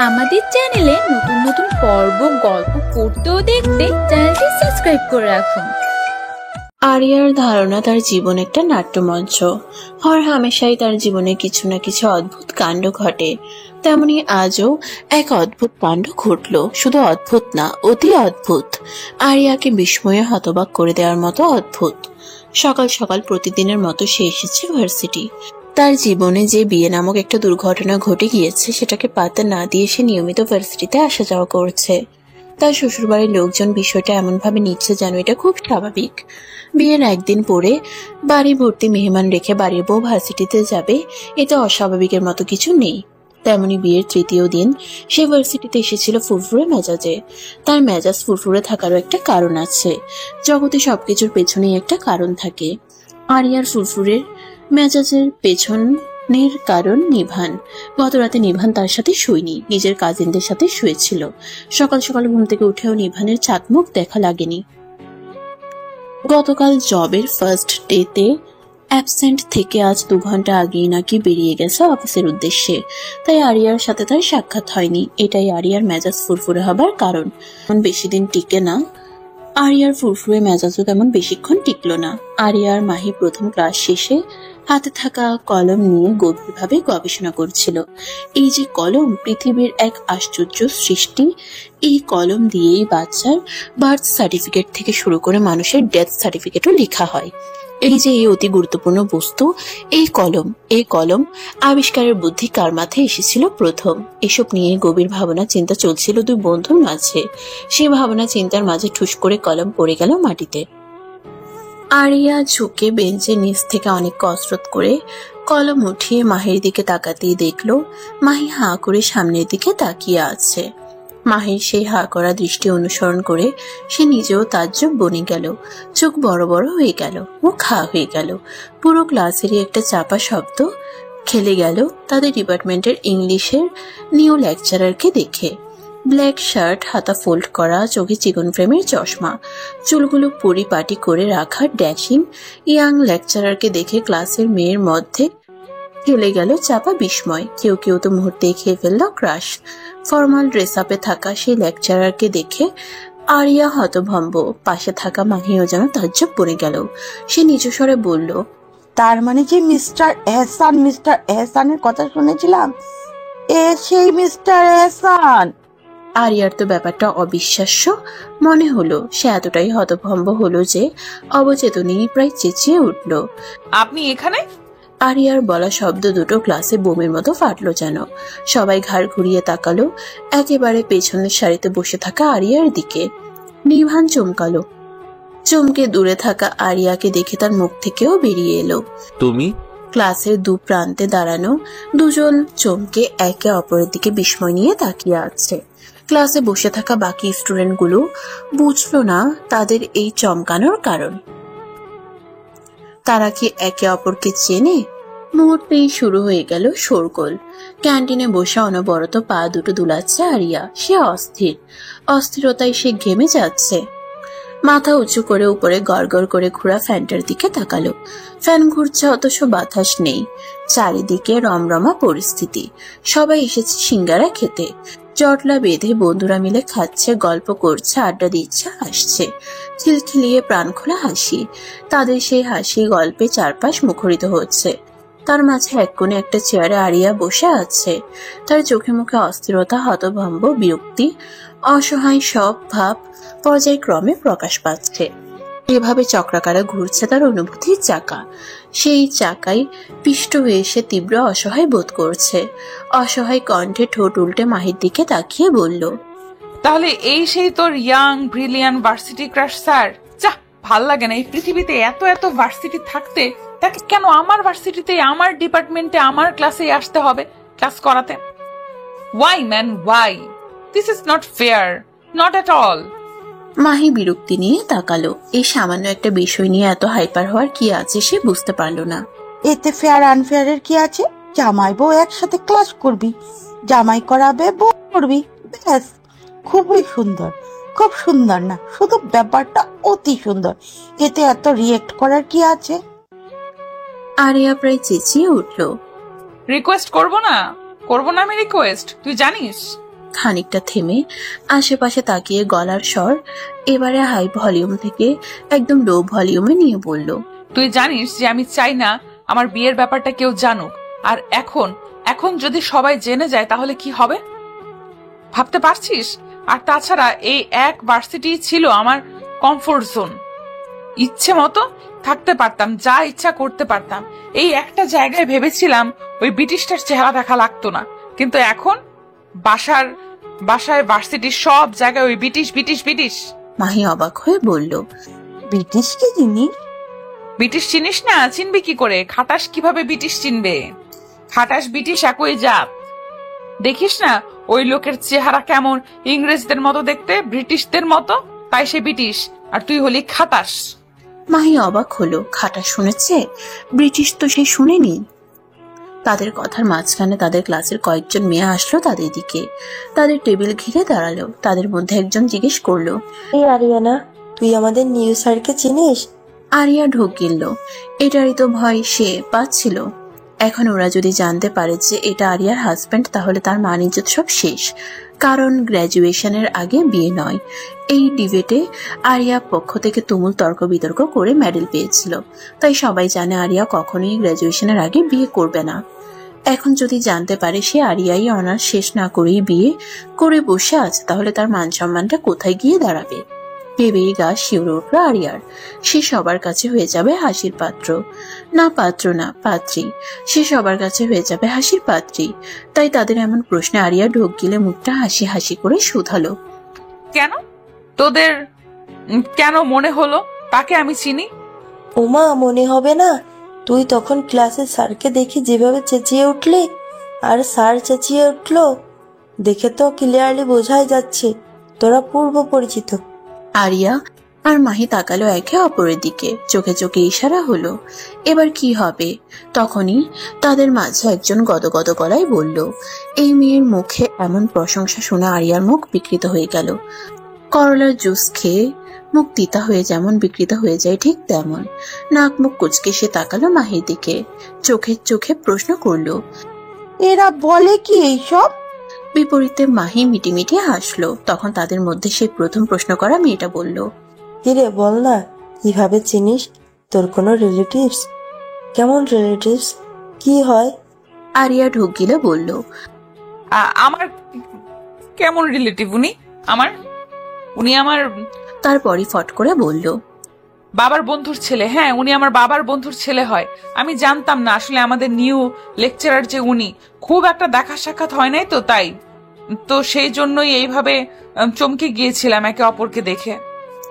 আমাদের চ্যানেলে নতুন নতুন পর্ব, গল্প পড়তে ও দেখতে চ্যানেলটি সাবস্ক্রাইব করে রাখুন। আরিয়ার ধারণা তার জীবন একটা নাট্যমঞ্চ। হর হামেশাই তার জীবনে কিছু না কিছু অদ্ভুত কাণ্ড ঘটে। তেমনি আজও এক অদ্ভুত কাণ্ড ঘটল। শুধু অদ্ভুত না, অতি অদ্ভুত। আরিয়াকে বিস্ময়ে হতবাক করে দেওয়ার মতো অদ্ভুত। সকাল সকাল প্রতিদিনের মতো সে এসেছে ভার্সিটি। তার জীবনে যে বিয়ে নামক একটা দুর্ঘটনা ঘটে গিয়েছে সেটাকে পাত্তা না দিয়ে সে নিয়মিত ভার্সিটিতে আসা যাওয়া করছে। তার শ্বশুরবাড়ির লোকজন বিষয়টা এমন ভাবে নিচ্ছে যেন এটা খুব স্বাভাবিক। বিয়ের একদিন পরে বাড়ি ভর্তি মেহমান রেখে বাড়ির বউ ভার্সিটিতে যাবে, এতে অস্বাভাবিকের মতো কিছু নেই। তেমনি বিয়ের তৃতীয় দিন সে ভার্সিটিতে এসেছিল ফুরফুরে মেজাজে। তার মেজাজ ফুরফুরে থাকারও একটা কারণ আছে। জগতে সবকিছুর পেছনেই একটা কারণ থাকে। আরিয়ার ফুরফুরের মেজাজের পেছনের কারণ নিভান। গত রাতে নিভান তার সাথে শুয়নি, নিজের কাজিনদের সাথে শুয়েছিল। সকাল সকাল ঘুম থেকে উঠেও নিভানের চাকমুখ দেখা লাগেনি। গতকাল জবের ফার্স্ট ডেতে অ্যাবসেন্ট থেকে আজ 2 ঘন্টা আগেই নাকি বেরিয়ে গেছে অফিসের উদ্দেশ্যে। তাই আরিয়ার সাথে তার সাক্ষাৎ হয়নি। এটাই আরিয়ার মেজাজ ফুরফুরে হবার কারণ। বেশি দিন টিকে না। আরিয়ার ফুরফুরে মেজাজও তেমন বেশিক্ষণ টিকল না। আরিয়ার মাহি প্রথম ক্লাস শেষে হাতে থাকা কলম নিয়ে গভীরভাবে গবেষণা করছিল। এই যে কলম, পৃথিবীর এক আশ্চর্য সৃষ্টি। এই কলম দিয়েই বাচ্চার বার্থ সার্টিফিকেট থেকে শুরু করে মানুষের ডেথ সার্টিফিকেটও লেখা হয়। এই যে এই অতি গুরুত্বপূর্ণ বস্তু, এই কলম আবিষ্কারের বুদ্ধি কার মাথায় এসেছিল প্রথম? এসব নিয়ে গভীর ভাবনা চিন্তা চলছিল 2 বন্ধুর মাঝে। সেই ভাবনা চিন্তার মাঝে ঠুস করে কলম পড়ে গেল মাটিতে। আরিয়া ঝুঁকে বেঞ্চের নিচ থেকে অনেক কসরত করে কলম উঠিয়ে মাহির দিকে তাকাতেই দেখল মাহি হাঁ করে সামনের দিকে তাকিয়ে আছে। মাহির সেই হাঁ করা দৃষ্টি অনুসরণ করে সে নিজেও তাজ্জব বনে গেল। চোখ বড় বড় হয়ে গেল, মুখ হা হয়ে গেল। পুরো ক্লাসেরই একটা চাপা শব্দ খেলে গেল তাদের ডিপার্টমেন্টের ইংলিশের নিউ লেকচারারকে দেখে। ব্ল্যাক শার্ট, হাতা ফোল্ড করা, চোখে চিকন ফ্রেমের চশমা, চুলগুলো পরিপাটি করে রাখা ড্যাশিং ইয়াং লেকচারারকে দেখে ক্লাসের মেয়ের মধ্যে খেলে গেল চাপা বিস্ময়। কেউ কেউ তো মুহূর্তেই খেয়ে ফেলল ক্রাশ। ফর্মাল ড্রেস আপে থাকা সেই লেকচারারকে দেখে আরিয়া হতভম্ব। পাশে থাকা মাহিও যেন তাজ্জব পড়ে গেল। সে নিচু স্বরে বলল, তার মানে যে মিস্টার এহসানের কথা শুনেছিলাম, সেই মিস্টার এহসান। আরিয়ার তো ব্যাপারটা অবিশ্বাস্য মনে হলো। সে এতটাই হতভম্ব হলো যে অবচেতনেই প্রায় চেঁচিয়ে উঠল, আপনি এখানে? আরিয়ার বলা শব্দ দুটো ক্লাসে বোমের মতো ফাটলো যেন। সবাই ঘাড় ঘুরিয়ে তাকালো একেবারে পেছনের সারিতে বসে থাকা আরিয়ার দিকে। নিভান চমকালো। চমকে দূরে থাকা আরিয়াকে দেখে তার মুখ থেকেও বেরিয়ে এলো, তুমি? ক্লাসের 2 প্রান্তে দাঁড়ানো 2 জন চমকে একে অপরের দিকে বিস্ময় নিয়ে তাকিয়ে আছে। ক্লাসে বসে থাকা বাকি স্টুডেন্টগুলো বুঝলো না তাদের এই চমকানোর কারণ। তারা কি একে অপরকে চেনে? মুহূর্তেই শুরু হয়ে গেল শোরগোল। ক্যান্টিনে বসে অনবরত পা দুটো দুলাচ্ছে আরিয়া। সে অস্থিরতায় সে ঘেমে যাচ্ছে। মাথা উঁচু করে উপরে গড়গড় করে ঘোরা ফ্যানটার দিকে তাকালো। ফ্যান ঘুরছে অথচ বাতাস নেই। চারিদিকে রমরমা পরিস্থিতি। সবাই এসেছে সিঙ্গারা খেতে। জটলা বেঁধে বন্ধুরা মিলে খাচ্ছে, গল্প করছে, আড্ডা দিচ্ছে, হাসছে। খিলখিলিয়ে প্রাণ খোলা হাসি। তাদের সেই হাসি গল্পে চারপাশ মুখরিত হচ্ছে। তার মাঝে এক কোণে একটা চেয়ারে আরিয়া বসে আছে। তার চোখে মুখে অস্থিরতা, হতভম্ব, বিরক্তি, অসহায় সব ভাব পর্যায়ক্রমে প্রকাশ পাচ্ছে। এভাবে চক্রাকারে ঘুরছে তার অনুভূতির চাকা। সেই চাকায় পিষ্ট হয়ে সে তীব্র অসহায় বোধ করছে। অসহায় কণ্ঠে ঠোঁট উল্টে মাহির দিকে তাকিয়ে বলল, তাহলে এই সেই তোর young brilliant varsity crush sir? যা, ভাল লাগে না এই পৃথিবীতে এত এত ভার্সিটি থাকতে। তাকে কেন আমার ভার্সিটিতে, আমার ডিপার্টমেন্টে, আমার ক্লাসে আসতে হবে ক্লাস করাতে? Why man, why? This is not fair, not at all. Mahi বিরক্তি নিয়ে তাকালো। এই সামান্য একটা বিষয় নিয়ে এত হাইপার হওয়ার কি আছে সে বুঝতে পারল না। এতে ফেয়ার আনফেয়ারের কি আছে? জামাই বউ একসাথে ক্লাস করবি, জামাই করাবে বউ করবি, ব্যাস। খুবই সুন্দর, খুব সুন্দর না, শুধু ব্যাপারটা অতি সুন্দর। এতে এত রিয়েক্ট করার কি আছে? আরিয়া প্রায় চেঁচিয়ে উঠল, রিকোয়েস্ট করবো না আমি রিকোয়েস্ট, তুই জানিস খানিকটা থেমে আশেপাশে তাকিয়ে গলার স্বর এবারে হাই ভলিউম থেকে একদম লো ভলিউমে নিয়ে বলল, তুই জানিস যে আমি চাই না আমার বিয়ের ব্যাপারটা কেউ জানুক। আর এখন এখন যদি সবাই জেনে যায় তাহলে কি হবে ভাবতে পারছিস? আর তাছাড়া এই এক ভার্সিটি ছিল আমার কমফোর্ট জোন। ইচ্ছে মতো থাকতে পারতাম, যা ইচ্ছা করতে পারতাম। এই একটা জায়গায় ভেবেছিলাম ওই ব্রিটিশটার চেহারা দেখা লাগতো না, কিন্তু এখন বাসায় ভার্সিটির সব জায়গায় ওই ব্রিটিশ ব্রিটিশ ব্রিটিশ। মাহি অবাক হয়ে বলল, ব্রিটিশ কি জিনিস? ব্রিটিশ চিনিস না? চিনবি কি করে? খাটাস কিভাবে ব্রিটিশ চিনবে? খাটাস ব্রিটিশ একই জাত। দেখিস না ওই লোকের চেহারা কেমন ইংরেজদের মতো দেখতে, ব্রিটিশদের মতো, তাই সে ব্রিটিশ আর তুই হলি খাটাস। মাহি অবাক হলো। খাটা শুনেছে? ব্রিটিশ তো সে শুনেনি। তাদের কথার মাঝখানে তাদের ক্লাসের কয়েকজন মেয়ে আসলো তাদের দিকে, তাদের টেবিল ঘিরে দাঁড়ালো। তাদের মধ্যে একজন জিজ্ঞেস করলো, এই আরিয়ানা, তুই আমাদের নিউ স্যারকে চিনিস? আরিয়া ঢোক গিলল। এটারই তো ভয় সে পাচ্ছিল। এখন ওরা যদি জানতে পারে যে এটা আরিয়ার হাজবেন্ড, তাহলে তার মান ইজ্জত সব শেষ। কারণ গ্র্যাজুয়েশনের আগে বিয়ে নয়। এই ডিবেটে আরিয়া পক্ষ থেকে তুমুল তর্ক বিতর্ক করে মেডেল পেয়েছিল, তাই সবাই জানে আরিয়া কখনোই গ্র্যাজুয়েশনের আগে বিয়ে করবে না। এখন যদি জানতে পারে সে আরিয়াই অনার্স শেষ না করেই বিয়ে করে বসে আছে, তাহলে তার মান সম্মানটা কোথায় গিয়ে দাঁড়াবে? ভেবেই গা শিউরে উঠল আরিয়ার। সে সবার কাছে হয়ে যাবে হাসির পাত্র। না পাত্র না, পাত্রী। সে সবার কাছে হয়ে যাবে হাসির পাত্রী। তাই তাদের এমন প্রশ্নে আরিয়া ঢোক গিলে মুখটা হাসি হাসি করে শুধালো, কেন তোদের কেন মনে হলো তাকে আমি চিনি? ওমা, মনে হবে না? তুই তখন ক্লাসে স্যারকে দেখে যেভাবে চেঁচিয়ে উঠলি, আর স্যার চেঁচিয়ে উঠলো, দেখে তো ক্লিয়ারলি বোঝাই যাচ্ছে তোরা পূর্ব পরিচিত। আরিয়া আর মাহি তাকালো একে অপরের দিকে, চোখে চোখে ইশারা হলো। এবার কি হবে? তখনই তাদের মাঝে একজন গদগদ গলায় বলল, এই মেয়ের মুখে এমন প্রশংসা শুনে আরিয়ার মুখ বিকৃত হয়ে গেল। করলার জুস খেয়ে মুখ তিতা হয়ে যেমন বিকৃত হয়ে যায়, ঠিক তেমন। নাক মুখ কুচকে সে তাকালো মাহির দিকে, চোখে চোখে প্রশ্ন করলো, এরা বলে কি এইসব? বিপরীতে মাহি মিটিমিটি হাসলো। তখন তাদের মধ্যে সেই প্রথম প্রশ্ন করা মেয়েটা বলল, কিরে বল না, কিভাবে চিনিস? তোর কোনো রিলেটিভস? কেমন রিলেটিভস? কি হয়? আরিয়া ঢোক গিলে বলল, আমার কেমন রিলেটিভ? উনি আমার তারপরই ফট করে বলল, বাবার বন্ধুর ছেলে। হ্যাঁ, উনি আমার বাবার বন্ধুর ছেলে হয়। আমি জানতাম না আসলে আমাদের নিউ লেকচারার যে উনি, খুব একটা দেখা সাক্ষাৎ হয় নাই তো, তাই তো সেই জন্যই এইভাবে চমকে গিয়েছিলাম একে অপরকে দেখে।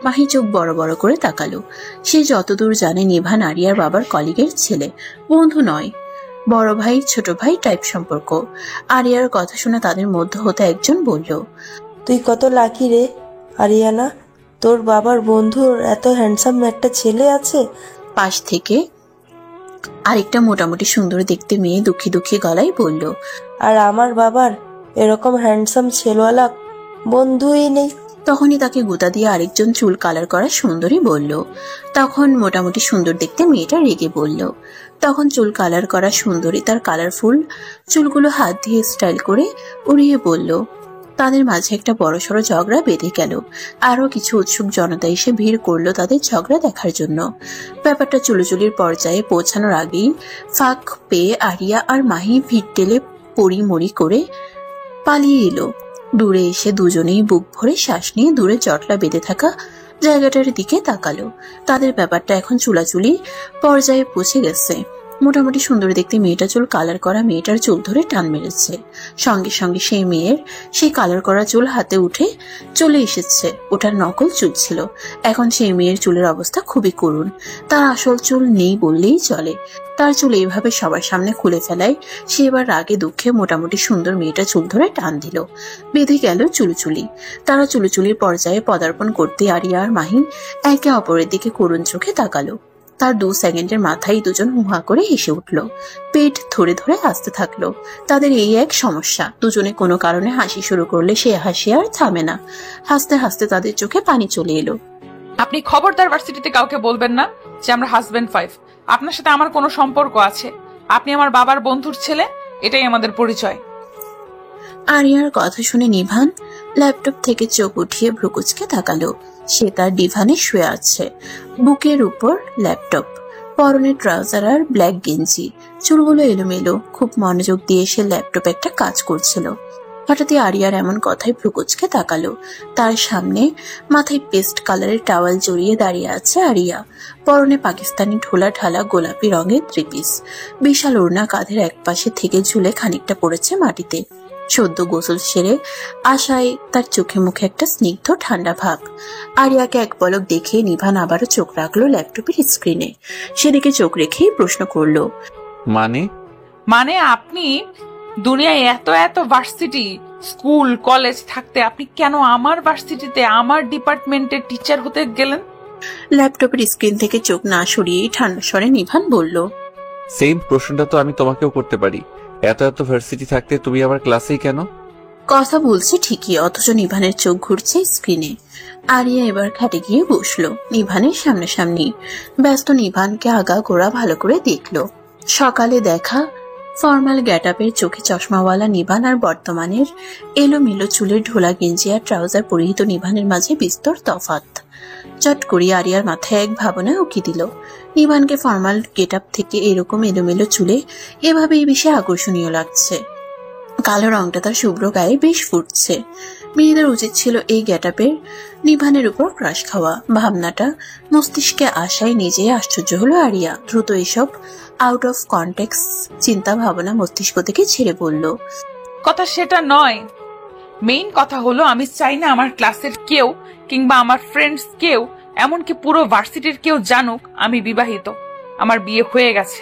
মাহি চোখ বড় বড় করে তাকালো। সে যতদূর জানে নিভান আরিয়ার বাবার কলিগের ছেলে, বন্ধু নয়, বড় ভাই ছোট ভাই টাইপ সম্পর্ক। আরিয়ার কথা শুনে তাদের মধ্যে হতে একজন বলল, তুই কত লাকি রে আরিয়ানা, তোর বাবার বন্ধুর এত হ্যান্ডসাম একটা ছেলে আছে। পাশ থেকে আরেকটা মোটামুটি সুন্দর দেখতে মেয়ে দুঃখী দুঃখী গলায় বলল, আর আমার বাবার এরকম হ্যান্ডসাম ছেলেওয়ালা বন্ধুই নেই। তখনই তাকে গুতা দিয়ে আরেকজন চুল কালার করা সুন্দরী বলল। তখন মোটামুটি সুন্দর দেখতে মেয়েটা রেগে বলল। তখন চুল কালার করা সুন্দরী তার কালারফুল চুলগুলো হাত দিয়ে স্টাইল করে উড়িয়ে বলল। তাদের মাঝে একটা বড়সড় ঝগড়া বেঁধে গেল। আরো কিছু উৎসুক জনতা এসে ভিড় করলো তাদের ঝগড়া দেখার জন্য। ব্যাপারটা চুলোচুলির পর্যায়ে পৌঁছানোর আগেই ফাঁক পেয়ে আরিয়া আর মাহি ভিড় টেলে পড়িমড়ি করে পালিয়ে এলো। দূরে এসে দুজনেই বুক ভরে শ্বাস নিয়ে দূরে জটলা বেঁধে থাকা জায়গাটার দিকে তাকালো। তাদের ব্যাপারটা এখন চুলাচুলি পর্যায়ে পৌঁছে গেছে। মোটামুটি সুন্দর দেখতে মেয়েটা চুল কালার করা মেয়েটার চুল ধরে টান মেরেছে। সঙ্গে সঙ্গে সেই মেয়ের সেই কালার করা চুল হাতে উঠে চলে এসেছে। ওটার নকল চুল ছিল। এখন সেই মেয়ের চুলের অবস্থা খুবই করুণ। তার আসল চুল নেই বললেই চলে। তার চুল এইভাবে সবার সামনে খুলে ফেলায় সে এবার রাগে দুঃখে মোটামুটি সুন্দর মেয়েটা চুল ধরে টান দিল। বেঁধে গেল চুলচুলি। তারা চুলচুলির পর্যায়ে পদার্পণ করতে আরিয়া আর মাহিন একে অপরের দিকে করুণ চোখে তাকালো। তার 2 সেকেন্ডের মাথায় দুজন হুহা করে হেসে উঠল। পেট ধরে ধরে হাসতে থাকলো। তাদের এই এক সমস্যা, দুজনে কোনো কারণে হাসি শুরু করলে সে হাসি আর থামে না। হাসতে হাসতে তাদের চোখে পানি চলে এলো। আপনি খবরদার ভার্সিটিতে কাউকে বলবেন না যে আমরা হাজবেন্ড ওয়াইফ। আপনার সাথে আমার কোনো সম্পর্ক আছে। আপনি আমার বাবার বন্ধুর ছেলে, এটাই আমাদের পরিচয়। আরিয়ার কথা শুনে নিভান ল্যাপটপ থেকে চোখ উঠিয়ে ভ্রুকুচকে তাকালো। সে তার ডিভানে শুয়ে আছে, বুকের উপর ল্যাপটপ, পরনে ট্রাউজার আর ব্ল্যাক গেঞ্জি, চুলগুলো এলোমেলো। খুব মনোযোগ দিয়ে সে ল্যাপটপে একটা কাজ করছিল। হঠাৎই আরিয়ার এমন কথায় ভ্রুকুচকে তাকালো। তার সামনে মাথায় পেস্ট কালারের টাওয়াল জড়িয়ে দাঁড়িয়ে আছে আরিয়া, পরনে পাকিস্তানি ঢোলা ঢালা গোলাপি রঙের থ্রিপিস, বিশাল ওড়না কাঁধের এক পাশে থেকে ঝুলে খানিকটা পড়েছে মাটিতে। সদ্য গোসল সেরে আশায় তার চোখে মুখে একটা স্নিগ্ধ ঠান্ডা ভাব। আরিয়াকে এক পলক দেখে নিভান আবারও চোখ রাখলো ল্যাপটপের স্ক্রিনে। সেদিকে চোখ রেখেই প্রশ্ন করলো, মানে আপনি দুনিয়ায় এত এত ভার্সিটি, স্কুল, কলেজ থাকতে আপনি কেন আমার ভার্সিটিতে আমার ডিপার্টমেন্টের টিচার হতে গেলেন? ল্যাপটপের স্ক্রিন থেকে চোখ না সরিয়েই ঠান্ডা স্বরে নিভান বলল, সেম প্রশ্নটা তো আমি তোমাকেও করতে পারি। এত এত ভার্সিটি থাকতে তুমি আমার ক্লাসেই কেন? কথা বলছে ঠিকই, অথচ নিভানের চোখ ঘুরছে স্ক্রিনে। আরিয়া এবার খাটে গিয়ে বসলো নিভানের সামনাসামনি। ব্যস্ত নিভানকে আগা গোড়া ভালো করে দেখলো। সকালে দেখা ফর্মাল গ্যাটআপের চোখে চশমাওয়ালা নিভান আর বর্তমানের এলোমেলো চুলের ঢোলা গেঞ্জি আর ট্রাউজার পরিহিত নিভানের মাঝে বিস্তর তফাৎ। চট করিয়ে আরিয়ার মাথায় এক ভাবনা উকি দিল। নিভানকে ফর্মাল গেটআপ থেকে এরকম এলোমেলো চুলে এভাবেই বেশি আকর্ষণীয় লাগছে। কালো রংটা তার শুভ্র গায়ে বেশ ফুটছে। মেয়েদের উচিত ছিল এই গেটআপের নিভানের উপর ক্রাশ খাওয়া। ভাবনাটা মস্তিষ্কে আসায় নিজেই আশ্চর্য হলো আরিয়া। দ্রুত এসব আউট অফ কনটেক্স চিন্তা ভাবনা মস্তিষ্ক থেকে ছেড়ে পড়ল। কথা সেটা নয়, মেইন কথা হলো আমি চাই না আমার ক্লাসের কেউ কিংবা আমার ফ্রেন্ডস কেউ, এমনকি পুরো ভার্সিটির কেউ জানুক আমি বিবাহিত, আমার বিয়ে হয়ে গেছে।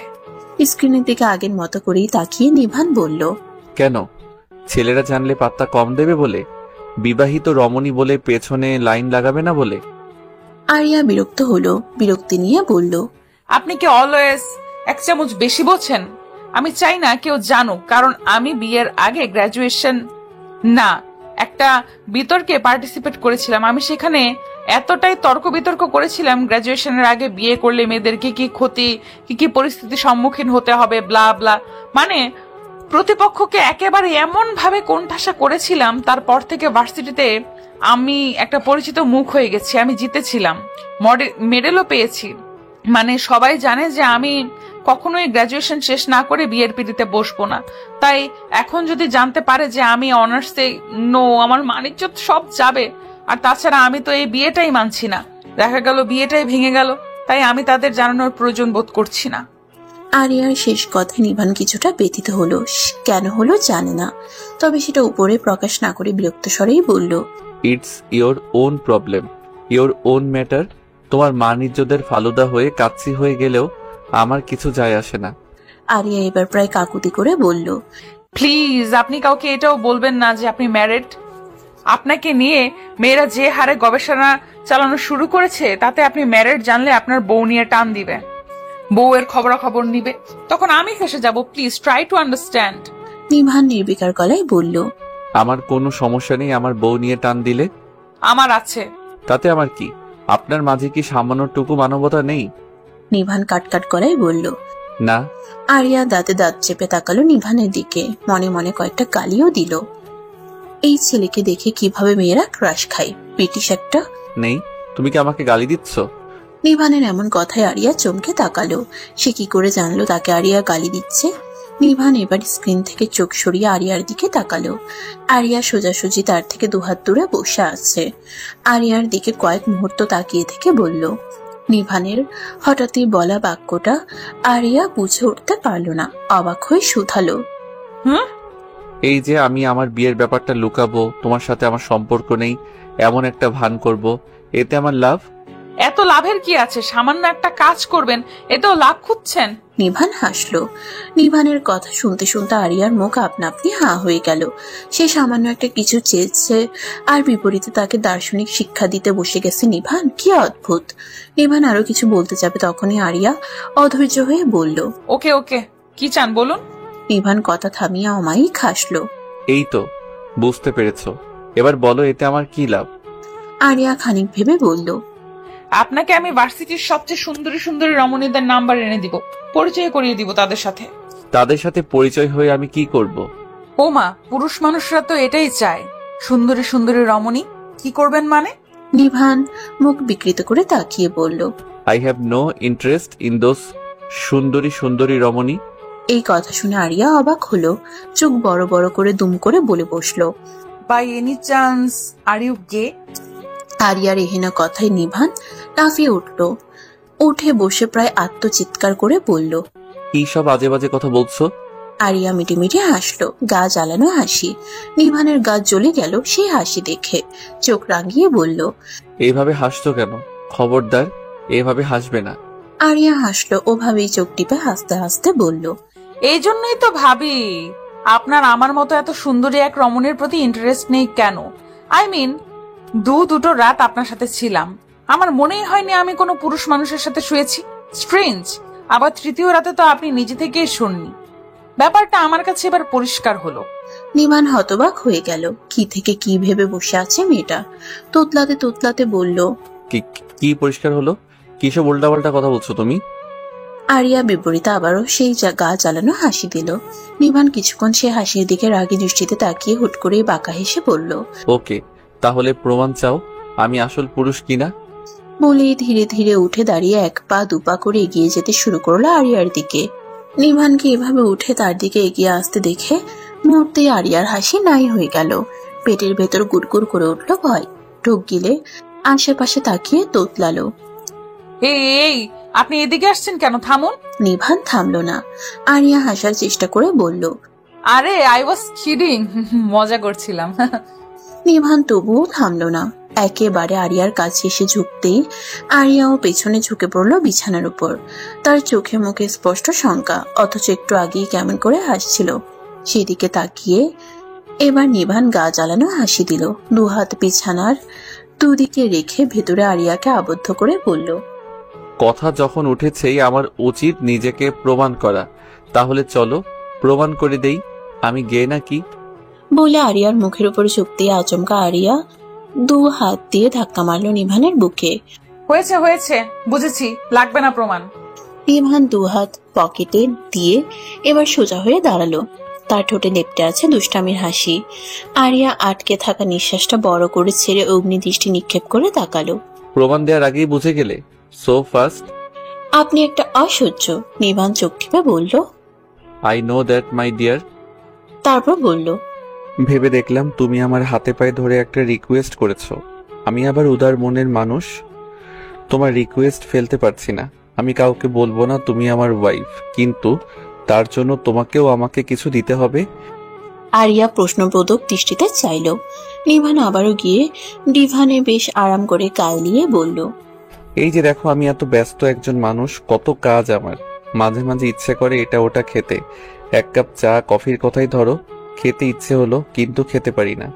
স্ক্রিনের দিকে আগের মতো করেই তাকিয়ে নিভান বলল, কেন? ছেলেরা জানলে পাত্তা কম দেবে বলে? বিবাহিত রমণী বলে পেছনে লাইন লাগাবে না বলে? আরিয়া বিরক্ত হলো, বিরক্তি নিয়ে বলল, আপনি কি অলওয়েজ এক চামচ বেশি বোঝেন? আমি চাই না কেউ জানুক, কারণ আমি বিয়ের আগে গ্রাজুয়েশন না একটা বিতর্কে পার্টিসিপেট করেছিলাম। আমি সেখানে এতটাই তর্ক বিতর্ক করেছিলাম গ্রাজুয়েশনের আগে বিয়ে করলে মেয়েদেরকে কি ক্ষতি, কি পরিস্থিতির সম্মুখীন হতে হবে, ব্লা ব্লা। মানে প্রতিপক্ষকে একেবারে এমন ভাবে কোণঠাসা করেছিলাম। তারপর থেকে ভার্সিটিতে আমি একটা পরিচিত মুখ হয়ে গেছি। আমি জিতেছিলাম, মেডেলও পেয়েছি। মানে সবাই জানে যে আমি কখনোই গ্রাজুয়েশন শেষ না করে বিয়ের পিড়িতে বসবো না। তাই এখন যদি জানতে পারে যে আমি অনার্সে, আমার মান-ইজ্জত সব যাবে। আর তাছাড়া আমি তো এই বিয়েটাই মানছি না, দেখা গেল বিয়েটাই ভেঙে গেল। তাই আমি তাদের জানানোর প্রয়োজন বোধ করছি না। আরিয়ার শেষ কথায় নিভান কিছুটা ব্যথিত হলো। কেন হলো জানে না, তবে সেটা উপরে প্রকাশ না করে বিরক্ত স্বরেই বলল, it's your own problem, your own matter. তোমার মান ইজ্জতের ফালুদা হয়ে কাচ্চি হয়ে গেলেও আমার কিছু যায় আসে না। আরিয়া এবার প্রায় কাকুতি করে বলল, প্লিজ আপনি কাউকে এটাও বলবেন না যে আপনি ম্যারিড। আপনাকে নিয়ে মেয়েরা যে হারে গবেষণা চালানো শুরু করেছে, তাতে আপনি ম্যারিড জানলে আপনার বউ নিয়ে টান দিবে, বউয়ের খবরাখবর নিবে, তখন আমি ফেসে যাব। Please try to understand. Nivan নির্বিকার গলায় বলল, আমার কোনো সমস্যা নেই আমার বউ নিয়ে টান দিলে। আমার আছে। তাতে আমার কি? আপনার মাঝে কি সামান্যটুকু মানবতা নেই? নিভান কাটকাট গলায় বলল, না। আরিয়া দাঁতে দাঁত চেপে তাকালো নিভানের দিকে, মনে মনে কয়েকটা গালিও দিল। এই ছেলেকে দেখে কিভাবে মেয়েরা ক্রাশ খায়, ব্রিটিশ একটা। নেই? তুমি কি আমাকে গালি দিচ্ছ? নিভানের এমন কথায় আরিয়া চমকে তাকালো। সে কি করে জানলো তাকে আরিয়া গালি দিচ্ছে? নিভান এবার স্ক্রিন থেকে চোখ সরিয়ে আরিয়ার দিকে তাকালো। আরিয়া সোজাসুজি তার থেকে দুহাত দূরে বসে আছে। আরিয়ার দিকে কয়েক মুহূর্ত তাকিয়ে থেকে বলল, নিভানের হঠাৎই বলা বাক্যটা আরিয়া বুঝে উঠতে পারল না, অবাক হয়ে শুধালো, এই যে আমি আমার বিয়ের ব্যাপারটা লুকাবো, তোমার সাথে আমার সম্পর্ক নেই এমন একটা ভান করব, এতে আমার লাভ? এত লাভের কি আছে? সামান্য একটা কাজ করবেন, এতেও লাভ খুঁজছেন? নিভান হাসলো। নিভানের কথা শুনতে শুনতে আরিয়ার মুখ আপনা আপনি হাঁ হয়ে গেল। সে সামান্য একটা কিছু চেয়েছে আর বিপরীতে তাকে দার্শনিক শিক্ষা দিতে বসে গেছে নিভান। কি অদ্ভুত! নিভান আরো কিছু বলতে যাবে, তখনই আরিয়া অধৈর্য হয়ে বলল, ওকে ওকে, কি চান বলুন। নিভান কথা থামিয়ে অমায়িক হাসলো। এই তো বুঝতে পেরেছো, এবার বলো এতে আমার কি লাভ? আরিয়া খানিক ভেবে বলল, আপনাকে আমি ভার্সিটির সবচেয়ে সুন্দরী সুন্দরী রমণীদের নাম্বার এনে দিব, পরিচয় করিয়ে দিব তাদের সাথে। তাদের সাথে পরিচয় হয়ে আমি কি করব? ও মা, পুরুষ মানুষরা তো এটাই চায়, সুন্দরী সুন্দরী রমণী। কি করবেন মানে? নিভান মুখ বিকৃত করে তাকিয়ে বলল। I have no interest in those সুন্দরী সুন্দরী রমণী। এই কথা শুনে আরিয়া অবাক হলো, চোখ বড় বড় করে দুম করে বলে বসলো। By any chance are you gay? আরিয়ার এহেনা কথায় নিভান লাফিয়ে উঠল, উঠে বসে প্রায় আত্মচিৎকার করে বলল। কি সব আজে বাজে কথা বলছো? আরিয়া মিটিমিটি হাসলো, গা জ্বালানো হাসি। নিভানের গা জ্বলে গেল সেই হাসি দেখে, চোখ রাঙিয়ে বলল। এইভাবে হাসছো কেন? খবরদার, এভাবে হাসবে না। আরিয়া হাসলো, ওভাবেই চোখ টিপে হাসতে হাসতে বলল। এই জন্যই তো ভাবি আপনার আমার মতো এত সুন্দরী এক রমণীর প্রতি ইন্টারেস্ট নেই কেন। আই মিন, দুটো রাত আপনার সাথে ছিলাম, আমার মনেই হয়নি আমি কোনো পুরুষ মানুষের সাথে শুয়েছি। স্ট্রেঞ্জ। আবার তৃতীয় রাতে তো আপনি নিজে থেকেই শুননি। ব্যাপারটা আমার কাছে এবার পরিষ্কার হলো। নিভান হতবাক হয়ে গেল, কি থেকে কি ভেবে বসে আছে মেয়েটা। তোতলাতে তোতলাতে বলল। কি পরিষ্কার হলো? কিসব উল্টাপাল্টা কথা বলছো তুমি? আরিয়া বিপরীতে আবারও সেই গা জ্বালানো হাসি দিল। নিভান কিছুক্ষণ সে হাসির দিকে রাগী দৃষ্টিতে তাকিয়ে হুট করে বাঁকা হেসে বলল। ওকে, তাহলে প্রমাণ চাও আমি আসল পুরুষ কিনা? বলেই ধীরে ধীরে উঠে দাঁড়িয়ে এক পা দুপা করে এগিয়ে যেতে শুরু করলো আরিয়ার দিকে। নিভানকে এভাবে উঠে তার দিকে এগিয়ে আসতে দেখে মুহূর্তেই আরিয়ার হাসি নাই হয়ে গেল। পেটের ভেতর গুড়গুড় করে উঠল ভয়। ঢোক গিলে আশেপাশে তাকিয়ে তোতলালো। এই, আপনি এদিকে আসছেন কেন? থামুন। নিভান থামলো না। আরিয়া হাসার চেষ্টা করে বলল। আরে আই ওয়াজ কিডিং, মজা করছিলাম। নিভান তবুও থামলো না। একেবারে আরিয়ার কাছে এসে ঝুঁকতেই আরিয়াও পেছনে ঝুঁকে পড়লো বিছানার উপর। তার চোখে মুখে স্পষ্ট শঙ্কা, অথচ একটু আগেই কেমন করে হাসছিল। সেদিকে তাকিয়ে এবার নিভান গা জ্বালানো হাসি দিল, দুহাত বিছানার দুদিকে রেখে ভেতরে আরিয়াকে আবদ্ধ করে বলল। কথা যখন উঠেছেই আমার উচিত নিজেকে প্রমাণ করা, তাহলে চলো প্রমাণ করে দেই আমি গে নাকি। বলে আরিয়ার মুখের উপর ঝুঁকতে আচমকা আরিয়া দু হাত দিয়ে ধাক্কা মারল নিভানের বুকে। হয়েছে হয়েছে, বুঝেছি, লাগবে না প্রমাণ। নিভান দুহাত পকেটে দিয়ে এবার সোজা হয়ে দাঁড়ালো। তার ঠোঁটে লেপ্টে আছে দুষ্টামির হাসি। আরিয়া আটকে থাকা নিঃশ্বাসটা বড় করে ছেড়ে অগ্নি দৃষ্টি নিক্ষেপ করে তাকালো। প্রমাণ দেওয়ার আগেই বুঝে গেলে? So fast? আপনি একটা অসহ্য। নিভান চোখ টিপে বলল। I know that my dear. তারপর বলল। ভেবে দেখলাম তুমি আমার হাতে পায়ে ধরে একটা রিকোয়েস্ট করেছো। আমি আবার উদার মনের মানুষ, তোমার রিকোয়েস্ট ফেলতে পারছি না। আমি কাউকে বলবো না তুমি আমার ওয়াইফ, কিন্তু তার জন্য তোমাকেও আমাকে কিছু দিতে হবে। আরিয়া প্রশ্নবোধক দৃষ্টিতে চাইল। নিভান আবারও গিয়ে ডিভানে বেশ আরাম করে কায়লিয়ে বলল। এই যে দেখো, আমি এত ব্যস্ত একজন মানুষ, কত কাজ আমার, মাঝে মাঝে ইচ্ছে করে এটা ওটা খেতে। এক কাপ চা কফির কথাই ধরো, খেতে ইচ্ছে হলো কিন্তু খেতে পারি না।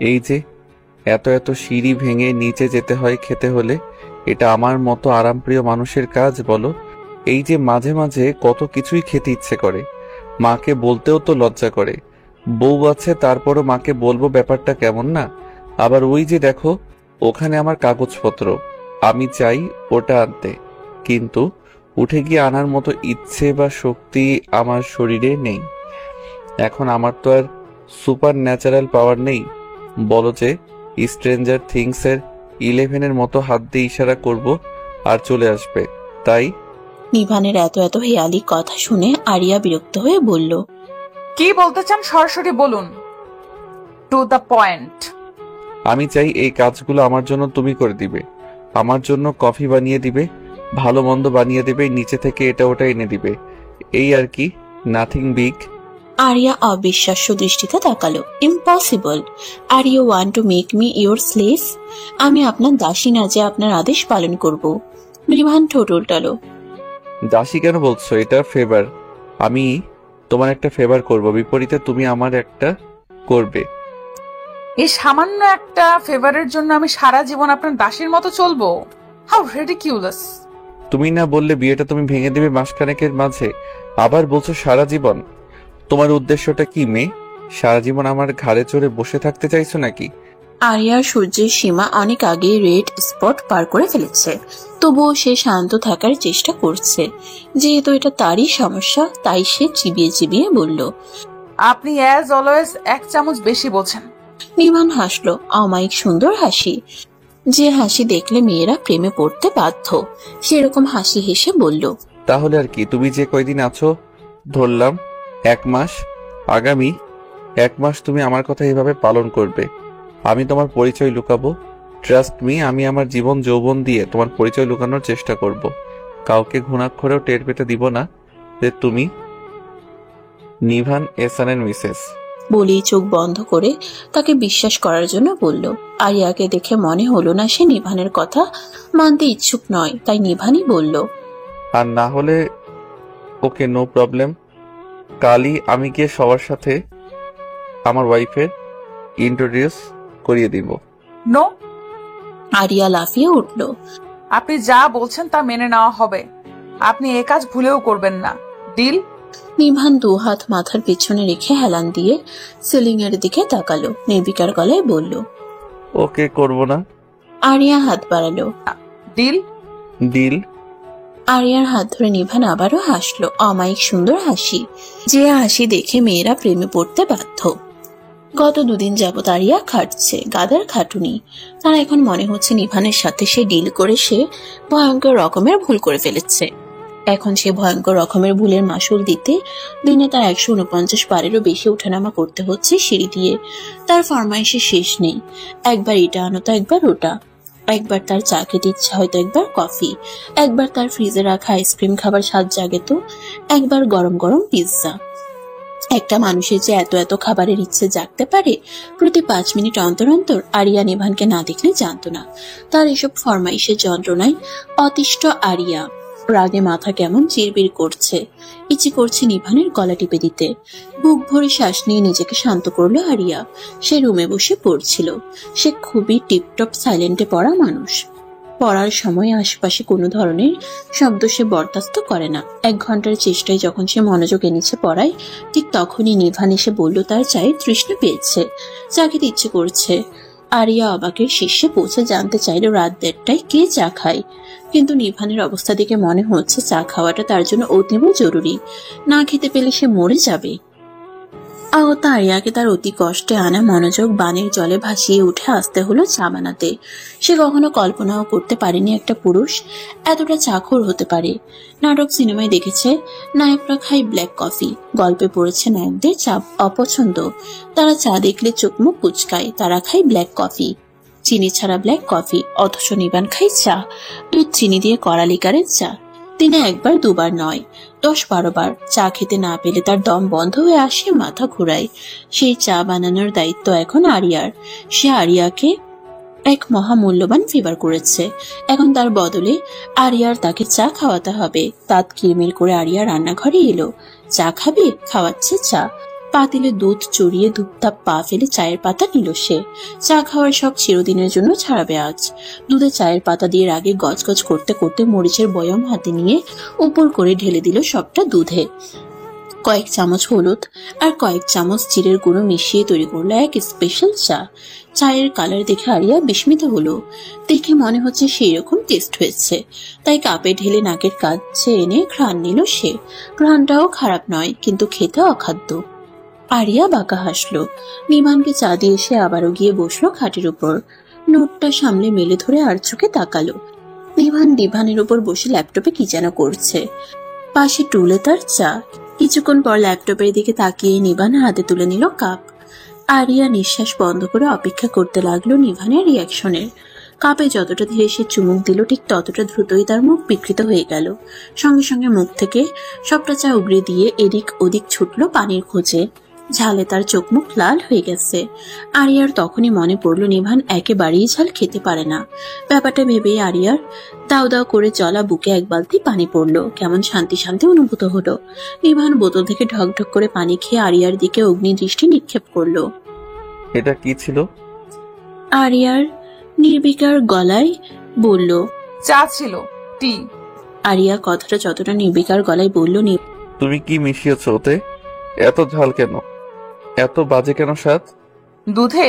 এই যে এত এত সিঁড়ি ভেঙে নিচে যেতে হয় খেতে হলে, এটা আমার মতো আরামপ্রিয় মানুষের কাজ বলো? এই যে মাঝে মাঝে কত কিছুই খেতে ইচ্ছে করে, মাকে বলতেও তো লজ্জা করে। বউ আছে তারপরও মাকে বলবো, ব্যাপারটা কেমন না? আবার ওই যে দেখো ওখানে আমার কাগজপত্র, আমি চাই ওটা আনতে, কিন্তু উঠে গিয়ে আনার মতো ইচ্ছে বা শক্তি আমার শরীরে নেই। এখন আমার তো আর সুপার ন্যাচারাল পাওয়ার নেই, বলো যে স্ট্রেঞ্জার থিংস এর 11 মতো হাত দিয়ে ইশারা করব আর চলে আসবে, তাই? নিভানের এত এত হেয়ালি কথা শুনে আরিয়া বিরক্ত হয়ে বলল। কি বলতে চান সরাসরি বলুন, টু দ্য পয়েন্ট। আমি চাই এই কাজগুলো আমার জন্য তুমি করে দিবে। আমার জন্য কফি বানিয়ে দিবে, ভালো মন্দ বানিয়ে দেবে, নিচে থেকে এটা ওটা এনে দিবে, এই আর কি, নাথিং বিগ। আরিয়া অবিশ্বাস্য দৃষ্টিতে তাকালো। Impossible. Are you want to make me your slave? আমি আপনার দাসী না যে আপনার আদেশ পালন করব। নিভান ঠোঁট উল্টালো। দাসী কেন বলছো? এটা ফেভার। আমি তোমার একটা ফেভার করব, বিপরীতে তুমি আমার একটা করবে। এই সামান্য একটা ফেভারের জন্য আমি সারা জীবন আপনার দাসীর মতো চলবো? How ridiculous. তুমি না বললে বিয়েটা তুমি ভেঙে দেবে মাসখানেকের মাঝে, আবার বলছো সারা জীবন? তোমার উদ্দেশ্যটা কি মেয়ে? সারা জীবন আমার ঘাড়ে চড়ে বসে থাকতে চাইছো নাকি? আরিয়ার সূর্যের সীমা অনেক আগে রেড স্পট পার করে ফেলেছে, তবুও সে শান্ত থাকার চেষ্টা করছে। যেহেতু এটা তারই সমস্যা, তাই সে চিবিয়ে চিবিয়ে বলল। আপনি অ্যাজ অলওয়েজ 1 চামচ বেশি বোঝেন। নিভান হাসলো, অমায়িক সুন্দর হাসি, যে হাসি দেখলে মেয়েরা প্রেমে পড়তে বাধ্য। সেরকম হাসি হেসে বলল, তাহলে আর কি, তুমি যে কয়দিন আছো ধরলাম 1 মাস, আগামী 1 মাস তুমি আমার কথা এভাবে পালন করবে। আমি তোমার পরিচয় লুকাবো, ট্রাস্ট মি। আমি আমার জীবন যৌবন দিয়ে তোমার পরিচয় লুকানোর চেষ্টা করব। কাউকে ঘুণাক্ষরেও টের পেতে দিব না যে তুমি নিভান এসানের মিসেস। বলেই চোখ বন্ধ করে তাকে বিশ্বাস করার জন্য বলল। আরিয়াকে দেখে মনে হলো না সে নিভানের কথা মানতে ইচ্ছুক নয়, তাই নিভানই বলল, আর না হলে ওকে, নো প্রবলেম। কালই আমি গিয়ে সবার সাথে আমার ওয়াইফের ইন্ট্রোডিউস করিয়ে দিব। নো, আরিয়া লাফিয়ে উঠল। আপনি যা বলছেন তা মেনে নেওয়া হবে। আপনি এ কাজ ভুলেও করবেন না। ডিল? নিভান 2 হাত মাথার পিছনে রেখে হেলান দিয়ে সিলিং এর দিকে তাকালো, নির্বিকার গলায় বলল, ওকে, করব না। আরিয়া হাত বাড়ালো। ডিল? ডিল। আরিয়ার হাত ধরে নিভান আবারও হাসলো, অমায়িক সুন্দর হাসি, যে হাসি দেখে মেয়েরা প্রেমে পড়তে বাধ্য। গত 2 দিন যাবত আরিয়া খাটছে, গাদার খাটুনি। তার এখন মনে হচ্ছে নিভানের সাথে সে ডিল করে সে ভয়ঙ্কর রকমের ভুল করে ফেলেছে। এখন সে ভয়ঙ্কর রকমের ভুলের মাসুল দিতে দিনে তার 149 বারেরও বেশি ওঠানামা করতে হচ্ছে সিঁড়ি দিয়ে। তার ফরমাইশের শেষ নেই, একবার এটা আনো তো একবার ওটা, একবার তার চা খেতে ইচ্ছা হয়তো একবার কফি, একবার তার ফ্রিজে রাখা আইসক্রিম খাবার স্বাদ জাগে তো একবার গরম গরম পিৎজা। একটা মানুষের যে এত এত খাবারের ইচ্ছে জাগতে পারে প্রতি 5 মিনিট অন্তর অন্তর, আরিয়া নিভানকে না দেখলে জানতো না। তার এসব ফরমাইশের যন্ত্রণায় অতিষ্ঠ আরিয়া, রাগে মাথা কেমন চিরবির করছে, ইচ্ছে করছে নিভানের গলা টিপে দিতে। বুক ভরে শ্বাস নিয়ে নিজেকে শান্ত করলো আরিয়া। সে রুমে বসে পড়ছিল। সে খুবই টিপটপ সাইলেন্টে পড়া মানুষ। পড়ার সময় আশেপাশে কোনো ধরনের শব্দ সে বরদাস্ত করে না। 1 ঘন্টার চেষ্টায় যখন সে মনোযোগ এনেছে পড়ায়, ঠিক তখনই নিভান এসে বলল তার চায়ের তৃষ্ণা পেয়েছে, চা খেতে ইচ্ছে করছে। আরিয়া অবাকের শীর্ষে পৌঁছে জানতে চাইল রাত 1:30টায় কে চা খায়, কিন্তু নিভানের অবস্থা দেখে মনে হচ্ছে চা খাওয়াটা তার জন্য অতীব জরুরি। না খেতে পেলে সে মরে যাবে। আহত আরিয়াকে তার অতি কষ্টে আনা মনোযোগ বানের জলে ভাসিয়ে উঠে আসতে হলো চা বানাতে। সে কখনো কল্পনাও করতে পারেনি একটা পুরুষ এতটা চাখর হতে পারে। নাটক সিনেমায় দেখেছে নায়করা খায় ব্ল্যাক কফি, গল্পে পড়েছে নায়কদের চা অপছন্দ, তারা চা দেখলে চোখ মুখ কুচকায়, তারা খায় ব্ল্যাক কফি, চিনি ছাড়া ব্ল্যাক কফি। অথচ নিবান খায় চা, দুধ চিনি দিয়ে কড়া লিকারের চা। দিনে 1 বার 2 বার নয়, 10-12 বার। চা খেতে না পেলে তার দম বন্ধ হয়ে আসে, মাথা ঘুরায়। সেই চা বানানোর দায়িত্ব এখন আরিয়ার। সে আরিয়াকে এক মহামূল্যবান ফেভার করেছে, এখন তার বদলে আরিয়ার তাকে চা খাওয়াতে হবে। তাত কিরমির করে আরিয়া রান্নাঘরে এলো। চা খাবে? খাওয়াচ্ছে চা। পাতিলে দুধ চড়িয়ে ধূপধাপ পা ফেলে চায়ের পাতা নিল সে। চা খাওয়ার সব চিরদিনের জন্য ছাড়াবে আজ। দুধে চায়ের পাতা দিয়ে রাগে গজগজ করতে করতে মরিচের বয়ম হাতে নিয়ে উপর করে ঢেলে দিল সবটা দুধে। কয়েক চামচ হলুদ আর কয়েক চামচ জিরের গুঁড়ো মিশিয়ে তৈরি করলো এক স্পেশাল চা। চায়ের কালার দেখে আরিয়া বিস্মিত হলো। দেখে মনে হচ্ছে সেই রকম টেস্ট হয়েছে। তাই কাপে ঢেলে নাকের কাছে এনে ঘ্রাণ নিল সে। ঘ্রাণটাও খারাপ নয়, কিন্তু খেতে অখাদ্য। আরিয়া বাঁকা হাসলো। নিভানকে চা দিয়ে সে আবারও গিয়ে বসলো খাটের উপর। নোটটা সামলে মেলে ধরে আর চোখে তাকালো। নিভান ডিভানের উপর বসে ল্যাপটপে কি যেন করছে, পাশে টুলে তার চা। কিছুক্ষণ পর ল্যাপটপের দিকে তাকিয়ে নিভান হাতে তুলে নিল কাপ। আরিয়া নিঃশ্বাস বন্ধ করে অপেক্ষা করতে লাগলো নিভানের রিয়াকশনের। কাপে যতটা ধীরে সে চুমুক দিল, ঠিক ততটা দ্রুতই তার মুখ বিকৃত হয়ে গেল। সঙ্গে সঙ্গে মুখ থেকে সবটা চা উগড়ে দিয়ে এদিক ওদিক ছুটলো পানির খোঁজে। ঝালে তার চোখ মুখ লাল হয়ে গেছে। আরিয়ার তখনই মনে পড়লো নিভান একেবারেই ঝাল খেতে পারে না। ব্যাপারটা ভেবেই আরিয়ার দাও দাও করে চলা বুকে 1 বালতি পানি পড়লো। কেমন শান্তি শান্তি অনুভূত হলো। নিভান বোতল থেকে ঢকঢক করে পানি খেয়ে আরিয়ার দিকে অগ্নি দৃষ্টি নিক্ষেপ করলো। এটা কি ছিল? আরিয়ার নির্বিকার গলায় বলল, চা ছিল, টি। আরিয়া কথাটা যতটা নির্বিকার গলায় বলল, তুমি কি মিশিয়েছ ওতে? এত ঝাল কেন? এত বাজে কেন স্বাদ? দুধে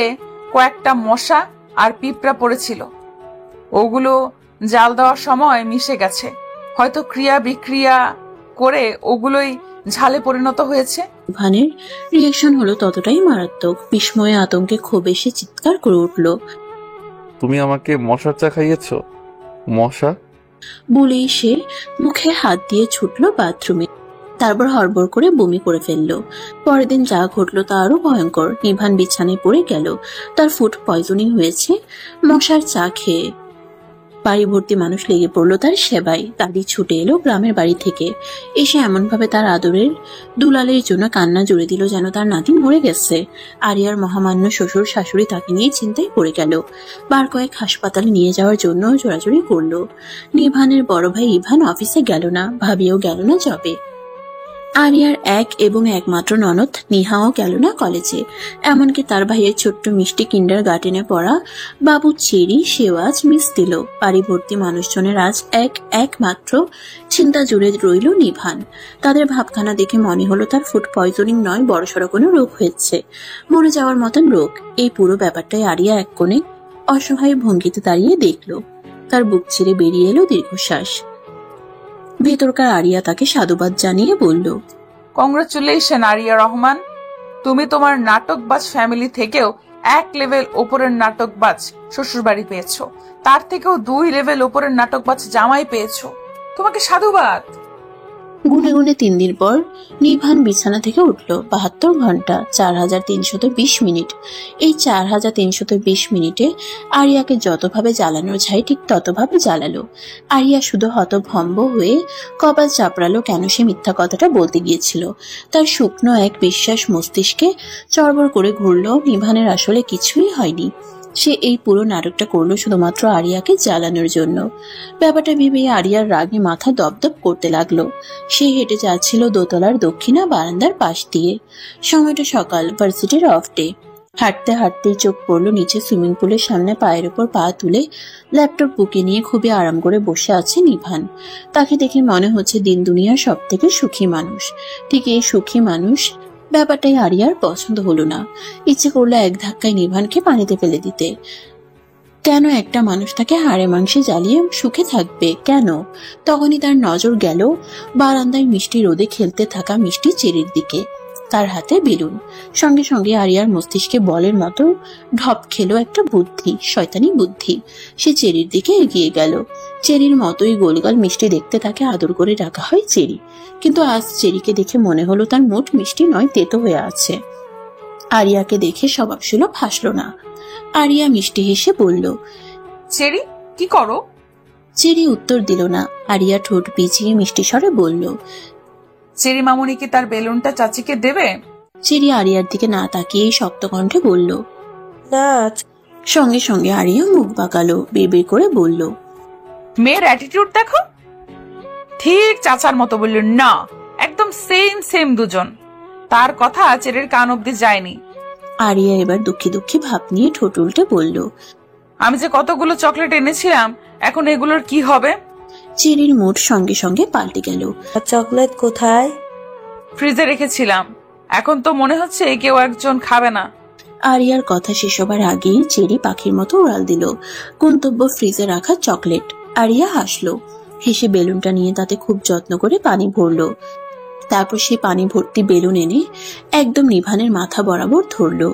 কয়েকটা মশা আর পিঁপড়া পড়েছিল, ওগুলো জাল দেওয়ার সময় মিশে গেছে। হয়তো ক্রিয়া বিক্রিয়া করে ওগুলোই ঝালে পরিণত হয়েছে। নিভানের রিয়াকশন হলো ততটাই মারাত্মক। বিস্ময়ে আতঙ্কে ক্ষোভ এসে চিৎকার করে উঠল। তুমি আমাকে মশার চা খাইয়েছো? মশা? বলেই সে মুখে হাত দিয়ে ছুটলো বাথরুমে, তারপর হড়বড় করে বমি করে ফেললো। পরের দিন যা ঘটলো তা আরো ভয়ঙ্কর। নিভান বিছানায় পড়ে গেল, তার ফুড পয়জনিং হয়েছে মশার চা খেয়ে। বাড়ি ভর্তি মানুষ লেগে পড়লো তার সেবায়। দাদি ছুটে এলো গ্রামের বাড়ি থেকে, এসে এমন ভাবে তার আদরের দুলালের জন্য কান্না জুড়ে দিল যেন তার নাতি মরে গেছে। আরিয়ার মহামান্য শ্বশুর শাশুড়ি তাকে নিয়ে চিন্তায় পড়ে গেল। বার কয়েক হাসপাতালে নিয়ে যাওয়ার জন্য জোরাজুরি করলো। নিভানের বড় ভাই ইভান অফিসে গেল না, ভাবিও গেল না জবে। আরিয়ার এক এবং একমাত্র ননদ নিহাও গেল না কলেজে। এমনকি তার ভাইয়ের ছোট্ট মিষ্টি কিন্ডার গার্ডেনে পড়া বাবু চেরি সেও আজ মিস দিল। বাড়ি ভর্তি মানুষজনের আজ একমাত্র চিন্তা জুড়ে রইল নিভান। তাদের ভাবখানা দেখে মনে হলো তার ফুড পয়জনিং নয়, বড়সড় কোনো রোগ হয়েছে, মরে যাওয়ার মতন রোগ। এই পুরো ব্যাপারটাই আরিয়া এক কোণে অসহায় ভঙ্গিতে দাঁড়িয়ে দেখল। তার বুক ছিঁড়ে বেরিয়ে এলো দীর্ঘশ্বাস। ভেতরকার আরিয়া তাকে সাধুবাদ জানিয়ে বলল, কংগ্রাচুলেশন আরিয়া রহমান, তুমি তোমার নাটকবাজ ফ্যামিলি থেকেও এক লেভেল ওপরের নাটকবাজ শ্বশুর বাড়ি পেয়েছো, তার থেকেও 2 লেভেল ওপরের নাটকবাজ জামাই পেয়েছো। তোমাকে সাধুবাদ। গুনে গুনে 3 দিন পর নিভান বিছানা থেকে উঠল। 72 ঘন্টা, 4320 মিনিট। এই 4320 মিনিটে আরিয়াকে যতভাবে জ্বালানো যায় ঠিক ততভাবে জ্বালালো। আরিয়া শুধু হতভম্ব হয়ে কপাল চাপড়ালো কেন সে মিথ্যা কথাটা বলতে গিয়েছিল। তার শুকনো এক বিশ্বাস মস্তিষ্কে চড়বড় করে ঘুরল, নিভানের আসলে কিছুই হয়নি। সে এই পুরো নাটকটা করলো শুধুমাত্র আরিয়াকে জ্বালানোর জন্য। ব্যাপারটা ভেবে আরিয়ার রাগে মাথা দপদপ করতে লাগলো। সে হেঁটে যাচ্ছিল দোতলার দক্ষিণা বারান্দার পাশ দিয়ে। সময়টা সকাল, ভার্সিটির অফ ডে। হাঁটতে হাঁটতেই চোখ পড়লো নিচে সুইমিং পুলের সামনে পায়ের উপর পা তুলে ল্যাপটপ বুকে নিয়ে খুবই আরাম করে বসে আছে নিভান। তাকে দেখে মনে হচ্ছে দিন দুনিয়ার সব থেকে সুখী মানুষ। ঠিক এই সুখী মানুষ ব্যাপারটাই আরিয়ার পছন্দ হলো না। ইচ্ছে করলো এক ধাক্কায় নিভানকে পানিতে ফেলে দিতে। কেন একটা মানুষ তাকে হাড়ে মাংসে জ্বালিয়ে সুখে থাকবে কেন? তখনই তার নজর গেল বারান্দায় মিষ্টি রোদে খেলতে থাকা মিষ্টি চেরির দিকে। তার হাতে বেলুন। সঙ্গে সঙ্গে আরিয়ার মস্তিষ্কে বলের মতো ঢপ খেলো একটা বুদ্ধি, শয়তানি বুদ্ধি। সে চেরির দিকে এগিয়ে গেল। চেরির মতোই গোলগাল মিষ্টি দেখতে তাকে আদর করে ডাকা হয় চেরি, কিন্তু আজ চেরিকে দেখে মনে হলো তার মোট মিষ্টি নয়, তেতো হয়ে আছে। আরিয়াকে দেখে স্বভাবসুলভ হাসলো না। আরিয়া মিষ্টি হেসে বলল, চেরি কি করো? চেরি উত্তর দিল না। আরিয়া ঠোঁট পিছিয়ে মিষ্টি স্বরে বলল, চেরি মামুনি কি তার বেলুনটা চাচিকে দেবে? চেরি আরিয়ার দিকে না তাকিয়ে শক্ত কণ্ঠে বলল, না। সঙ্গে সঙ্গে আরিয়া মুখ বাঁকালো, বিড়বিড় করে বলল, মেয়ের অ্যাটিটিউড দেখো। ঠিক চাচার মতো বলল না, একদম সেম দুজন। তার কথা চেরির কান অব্দি যায়নি। আরিয়া এবার দুঃখী দুঃখী ভাব নিয়ে ঠোঁট উল্টে বলল, আমি যে কতগুলো চকলেট এনেছিলাম, এখন এগুলোর কি হবে? চেরির মুড সঙ্গে সঙ্গে পাল্টে গেল। চকলেট কোথায়? ফ্রিজে রেখেছিলাম, এখন তো মনে হচ্ছে কেউ একজন খাবে না। আরিয়ার কথা শেষ হবার আগেই চেরি পাখির মতো উড়াল দিল। গন্তব্য ফ্রিজে রাখা চকলেট। আরিয়া হাসলো, হেসে বেলুনটা নিয়ে তাতে খুব যত্ন করে পানি ভরলো। তারপর সে পানি ভর্তি বেলুন এনে একদম নিভানের মাথা বরাবর ধরলো।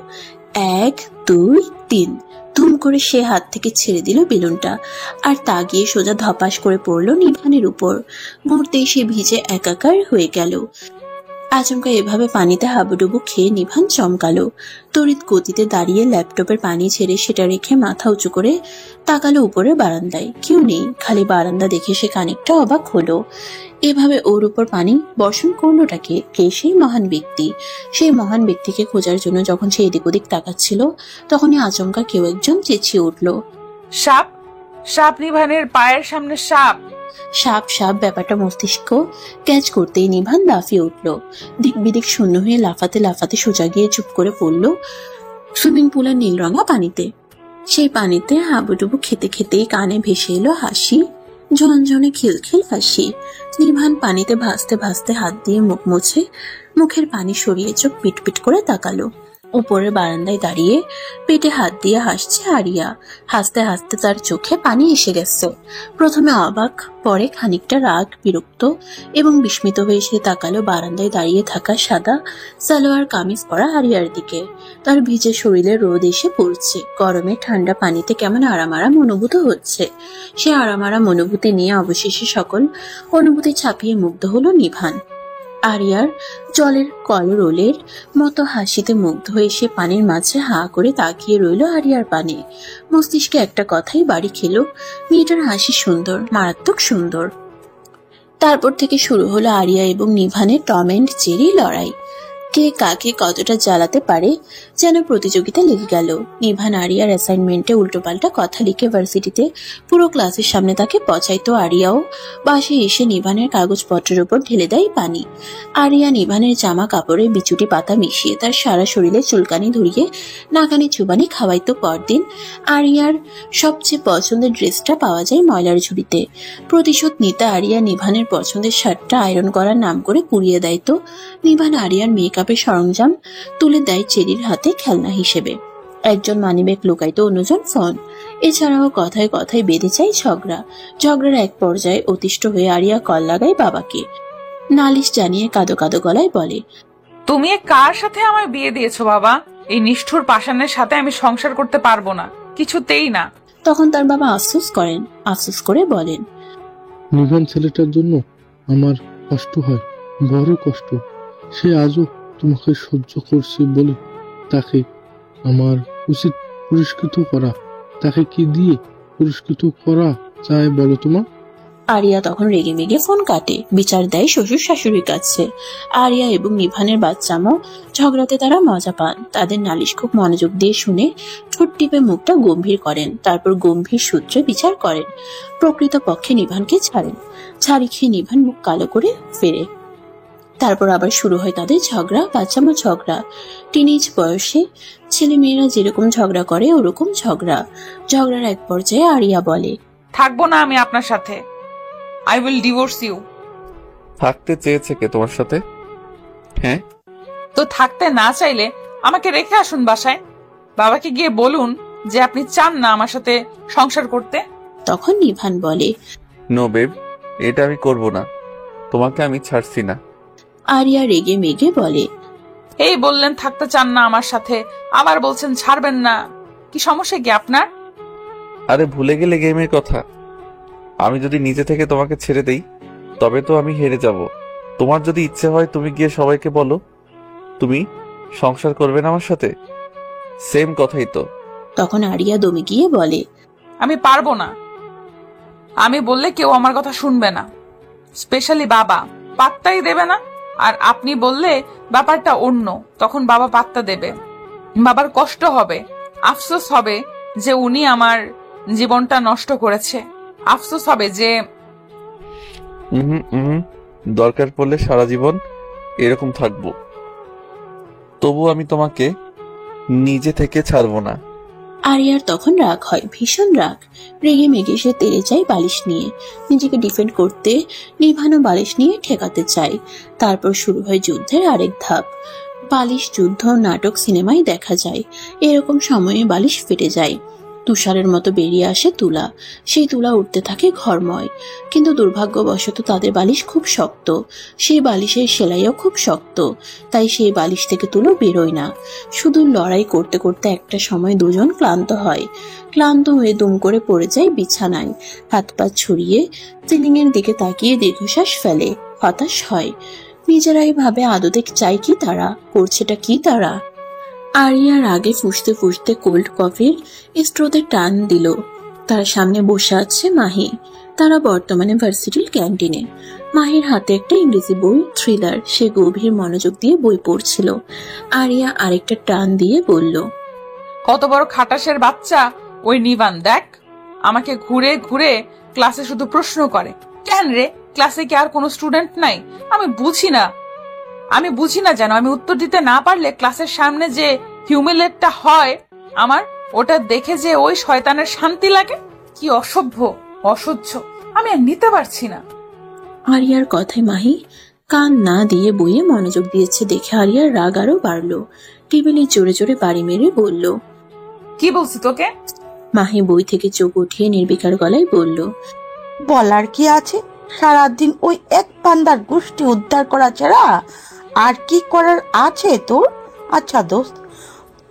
1 2 3 ধুম করে সে হাত থেকে ছেড়ে দিল বেলুনটা, আর তা গিয়ে সোজা ধপাস করে পড়লো নিভানের উপর। মুহূর্তেই সে ভিজে একাকার হয়ে গেল। আচমকা এভাবে পানিতে হাবুডুবু খেয়ে নিভান চমকালো। তড়িৎ গতিতে দাঁড়িয়ে ল্যাপটপের পানি ছেড়ে সেটা রেখে মাথা উঁচু করে তাকালো উপরে বারান্দায়। কেউ নেই, খালি বারান্দা দেখে সে খানিকটা অবাক হলো। এভাবে ওর উপর পানি বর্ষণ করলোটাকে? কে সেই মহান ব্যক্তি? সেই মহান ব্যক্তিকে খোঁজার জন্য যখন সে এদিক ওদিক তাকাচ্ছিল, তখনই আচমকা কেউ একজন চেঁচিয়ে উঠল, সাপ! সাপ! নিভানের পায়ের সামনে সাপ! সাপ সাপ! ব্যাপারটা মস্তিষ্ক ক্যাচ করতেই নিভান লাফিয়ে উঠল। দিক বিদিক শূন্য হয়ে লাফাতে লাফাতে সোজা গিয়ে চুপ করে পড়ল সুইমিং পুলের নীল রঙা পানিতে। সেই পানিতে হাবুডুবু খেতে খেতেই কানে ভেসে এলো হাসি, ঝনঝনে খিলখিল হাসি। নিভান পানিতে ভাসতে ভাসতে হাত দিয়ে মুখ মুছে মুখের পানি সরিয়ে চোখ পিটপিট করে তাকালো। উপরের বারান্দায় দাঁড়িয়ে পেটে হাত দিয়ে হাসছে আরিয়া। হাসতে হাসতে তার চোখে পানি এসে গেছে। প্রথমে অবাক, পরে খানিকটা রাগ, বিরক্ত এবং বিস্মিত হয়ে সে তাকালো বারান্দায় দাঁড়িয়ে থাকা সাদা সালোয়ার কামিজ পরা আরিয়ার দিকে। তার ভিজে শরীরে রোদ এসে পড়ছে, গরমে ঠান্ডা পানিতে কেমন আরাম আরাম অনুভূত হচ্ছে। সে আরাম আরাম অনুভূতি নিয়ে অবশেষে সকল অনুভূতি ছাপিয়ে মুগ্ধ হলো নিভান। আরিয়ার জলের কলরোলের মতো হাসিতে মুগ্ধ হয়ে সে পানির মাঝে হা করে তাকিয়ে রইল আরিয়ার পানে। মস্তিষ্কে একটা কথাই বাড়ি খেলো, মেয়েটার হাসি সুন্দর, মারাত্মক সুন্দর। তারপর থেকে শুরু হলো আরিয়া এবং নিভানের টম এন্ড জেরি লড়াই। কে কাকে কতটা জ্বালাতে পারে যেন প্রতিযোগিতা লেগে গেল। নিভান আরিয়ার অ্যাসাইনমেন্টে উল্টোপাল্টা কথা লিখে ভার্সিটিতে পুরো ক্লাসের সামনে তাকে পচাইতো। আরিয়াও বাসে এসে নিভানের কাগজপত্রের উপর ঢেলে দেয় পানি। আরিয়া নিভানের জামা কাপড়ে বিচুটি পাতা মিশিয়ে তার সারা শরীরে চুলকানি ধরিয়ে নাকানি চুবানি খাওয়াইতো। পরদিন আরিয়ার সবচেয়ে পছন্দের ড্রেসটা পাওয়া যায় ময়লার ঝুড়িতে। প্রতিশোধ নিতে আরিয়া নিভানের পছন্দের শার্টটা আয়রন করার নাম করে পুড়িয়ে দেয়। তো নিভান আরিয়ার মেকআপের সরঞ্জাম তুলে দেয় চেরির হাতে খেলনা হিসেবে। একজন মানিব্যাগ লুকাইতো, অন্যজন ফোন। এছাড়াও কথায় কথায় বেঁধে যায় ঝগড়া। ঝগড়ার এক পর্যায়ে অতিষ্ঠ হয়ে আরিয়া কল লাগায় বাবাকে। নালিশ জানিয়ে কাঁদো কাঁদো গলায় বলে, তুমি কার সাথে আমায় বিয়ে দিয়েছো বাবা? এই নিষ্ঠুর পাষাণের সাথে আমি সংসার করতে পারবো না, কিছুতেই না। তখন তার বাবা আফসোস করেন, আফসোস করে বলেন, নিভান ছেলেটার জন্য আমার কষ্ট হয়, বড় কষ্ট। সে আজও তোমাকে সহ্য করছে বলে তাকে আমার উচিত পুরস্কৃত করা। তাকে কি দিয়ে পুরস্কৃত করা যায় বলো তোমার? আরিয়া তখন রেগে মেগে ফোন কাটে, বিচার দেয় শ্বশুর শাশুড়ির কাছে। আরিয়া এবং নিভানের বাচ্চামো ঝগড়াতে তারা মজা পান। তাদের নালিশ খুব মনোযোগ দিয়ে শুনে ঠোঁট টিপে মুখটা গম্ভীর করেন, তারপর গম্ভীর সূত্রে বিচার করেন। প্রকৃত পক্ষে নিভানকে ছাড়েন। ছাড়ি খেয়ে নিভান মুখ কালো করে ফেরে। তারপর আবার শুরু হয় তাদের ঝগড়া, বাচ্চামো ঝগড়া। টিনেজ বয়সে ছেলে মেয়েরা যেরকম ঝগড়া করে ওরকম ঝগড়া। ঝগড়ার এক পর্যায়ে আরিয়া বলে, থাকবো না আমি আপনার সাথে। I will divorce you. থাকতে চেয়েছে কে তোমার সাথে? হ্যাঁ, তো থাকতে না চাইলে আমাকে রেখে আসুন বাসায়। বাবাকে গিয়ে বলুন যে আপনি চান না আমার সাথে সংসার করতে। তখন নিভান বলে, নো বেব, এটা আমি করব না। তোমাকে আমি ছাড়ছি না। আরিয়া রেগে মেগে বলে, এই বললেন থাকতে চান না আমার সাথে, আবার বলছেন ছাড়বেন না। কি সমস্যা কি আপনার? আরে ভুলে গেলে গেমের কথা। আমি যদি নিজে থেকে তোমাকে ছেড়ে দেই তবে তো আমি হেরে যাব। তোমার যদি ইচ্ছে হয় তুমি গিয়ে সবাইকে বলো তুমি সংসার করবে না আমার সাথে। সেম কথাই তো। তখন আরিয়া দমে গিয়ে বলে, আমি পারবো না। আমি বললে কেউ আমার কথা শুনবে না, স্পেশালি বাবা পাত্তাই দেবে না। আর আপনি বললে ব্যাপারটা অন্য, তখন বাবা পাত্তা দেবে। বাবার কষ্ট হবে, আফসোস হবে যে উনি আমার জীবনটা নষ্ট করেছে। আফসোস হবে যে দরকার পড়লে সারা জীবন এরকম থাকবো, তবু আমি তোমাকে নিজে থেকে ছাড়বো না। আরিয়ার তখন রাগ হয়, ভীষণ রাগ। রেগে মেগে সে তেড়ে যায় বালিশ নিয়ে। নিজেকে ডিফেন্ড করতে নিভানো বালিশ নিয়ে ঠেকাতে চায়। তারপর শুরু হয় যুদ্ধের আরেক ধাপ। বালিশ যুদ্ধ নাটক সিনেমায় দেখা যায়। এরকম সময়ে বালিশ ফেটে যায়। তুষারের মতো বেরিয়ে আসে তুলা। সেই তুলা উঠতে থাকে ঘরময়। কিন্তু দুর্ভাগ্যবশত তাদের বালিশ খুব শক্ত। সেই বালিশের সেলাইও খুব শক্ত। তাই সেই বালিশ থেকে তুলো বেরোয় না। শুধু লড়াই করতে করতে একটা সময় দুজন ক্লান্ত হয়। ক্লান্ত হয়ে দুম করে পড়ে যায় বিছানায়। হাত পা ছড়িয়ে সিলিং এর দিকে তাকিয়ে দীর্ঘশ্বাস ফেলে। হতাশ হয়। নিজেরাই ভাবে আদতে চাই কি তারা, করছেটা কি তারা। আরিয়ার আগে ফুসতে ফুসতে কোল্ড কফির স্ট্রোতে টান দিল। তার সামনে বসে আছে মাহি। তারা বর্তমানে ভার্সিটির ক্যান্টিনে। মাহির হাতে একটা ইংরেজি বই, থ্রিলার। সে গভীর মনোযোগ দিয়ে বই পড়ছিল। আরিয়া আরেকটা টান দিয়ে বলল, কত বড় খাটাসের বাচ্চা ওই নিবান, দেখ আমাকে ঘুরে ঘুরে ক্লাসে শুধু প্রশ্ন করে। কেন রে, ক্লাসে কি আর কোনো স্টুডেন্ট নাই? আমি বুঝি না যেন আমি উত্তর দিতে না পারলে ক্লাসের সামনে যে হিউমিলেটটা হয় আমার, ওটা দেখে যে ওই শয়তানের শান্তি লাগে। কি অসভ্য, অসহ্য, আমি আর নিতে পারছি না। আরিয়ার কথায় মাহি কান না দিয়ে বইয়ে মনোযোগ দিয়েছে দেখে আরিয়ার রাগ আরো বাড়লো। টেবিলে জোরে জোরে বাড়ি মেরে বলল, কি বলছি তোকে? মাহি বই থেকে চোখ উঠিয়ে নির্বিকার গলায় বলল, বলার কি আছে? সারাদিন ওই এক পান্ডার গোষ্ঠী উদ্ধার করা ছাড়া আর কি করার আছে তোর? আচ্ছা দোস্ত,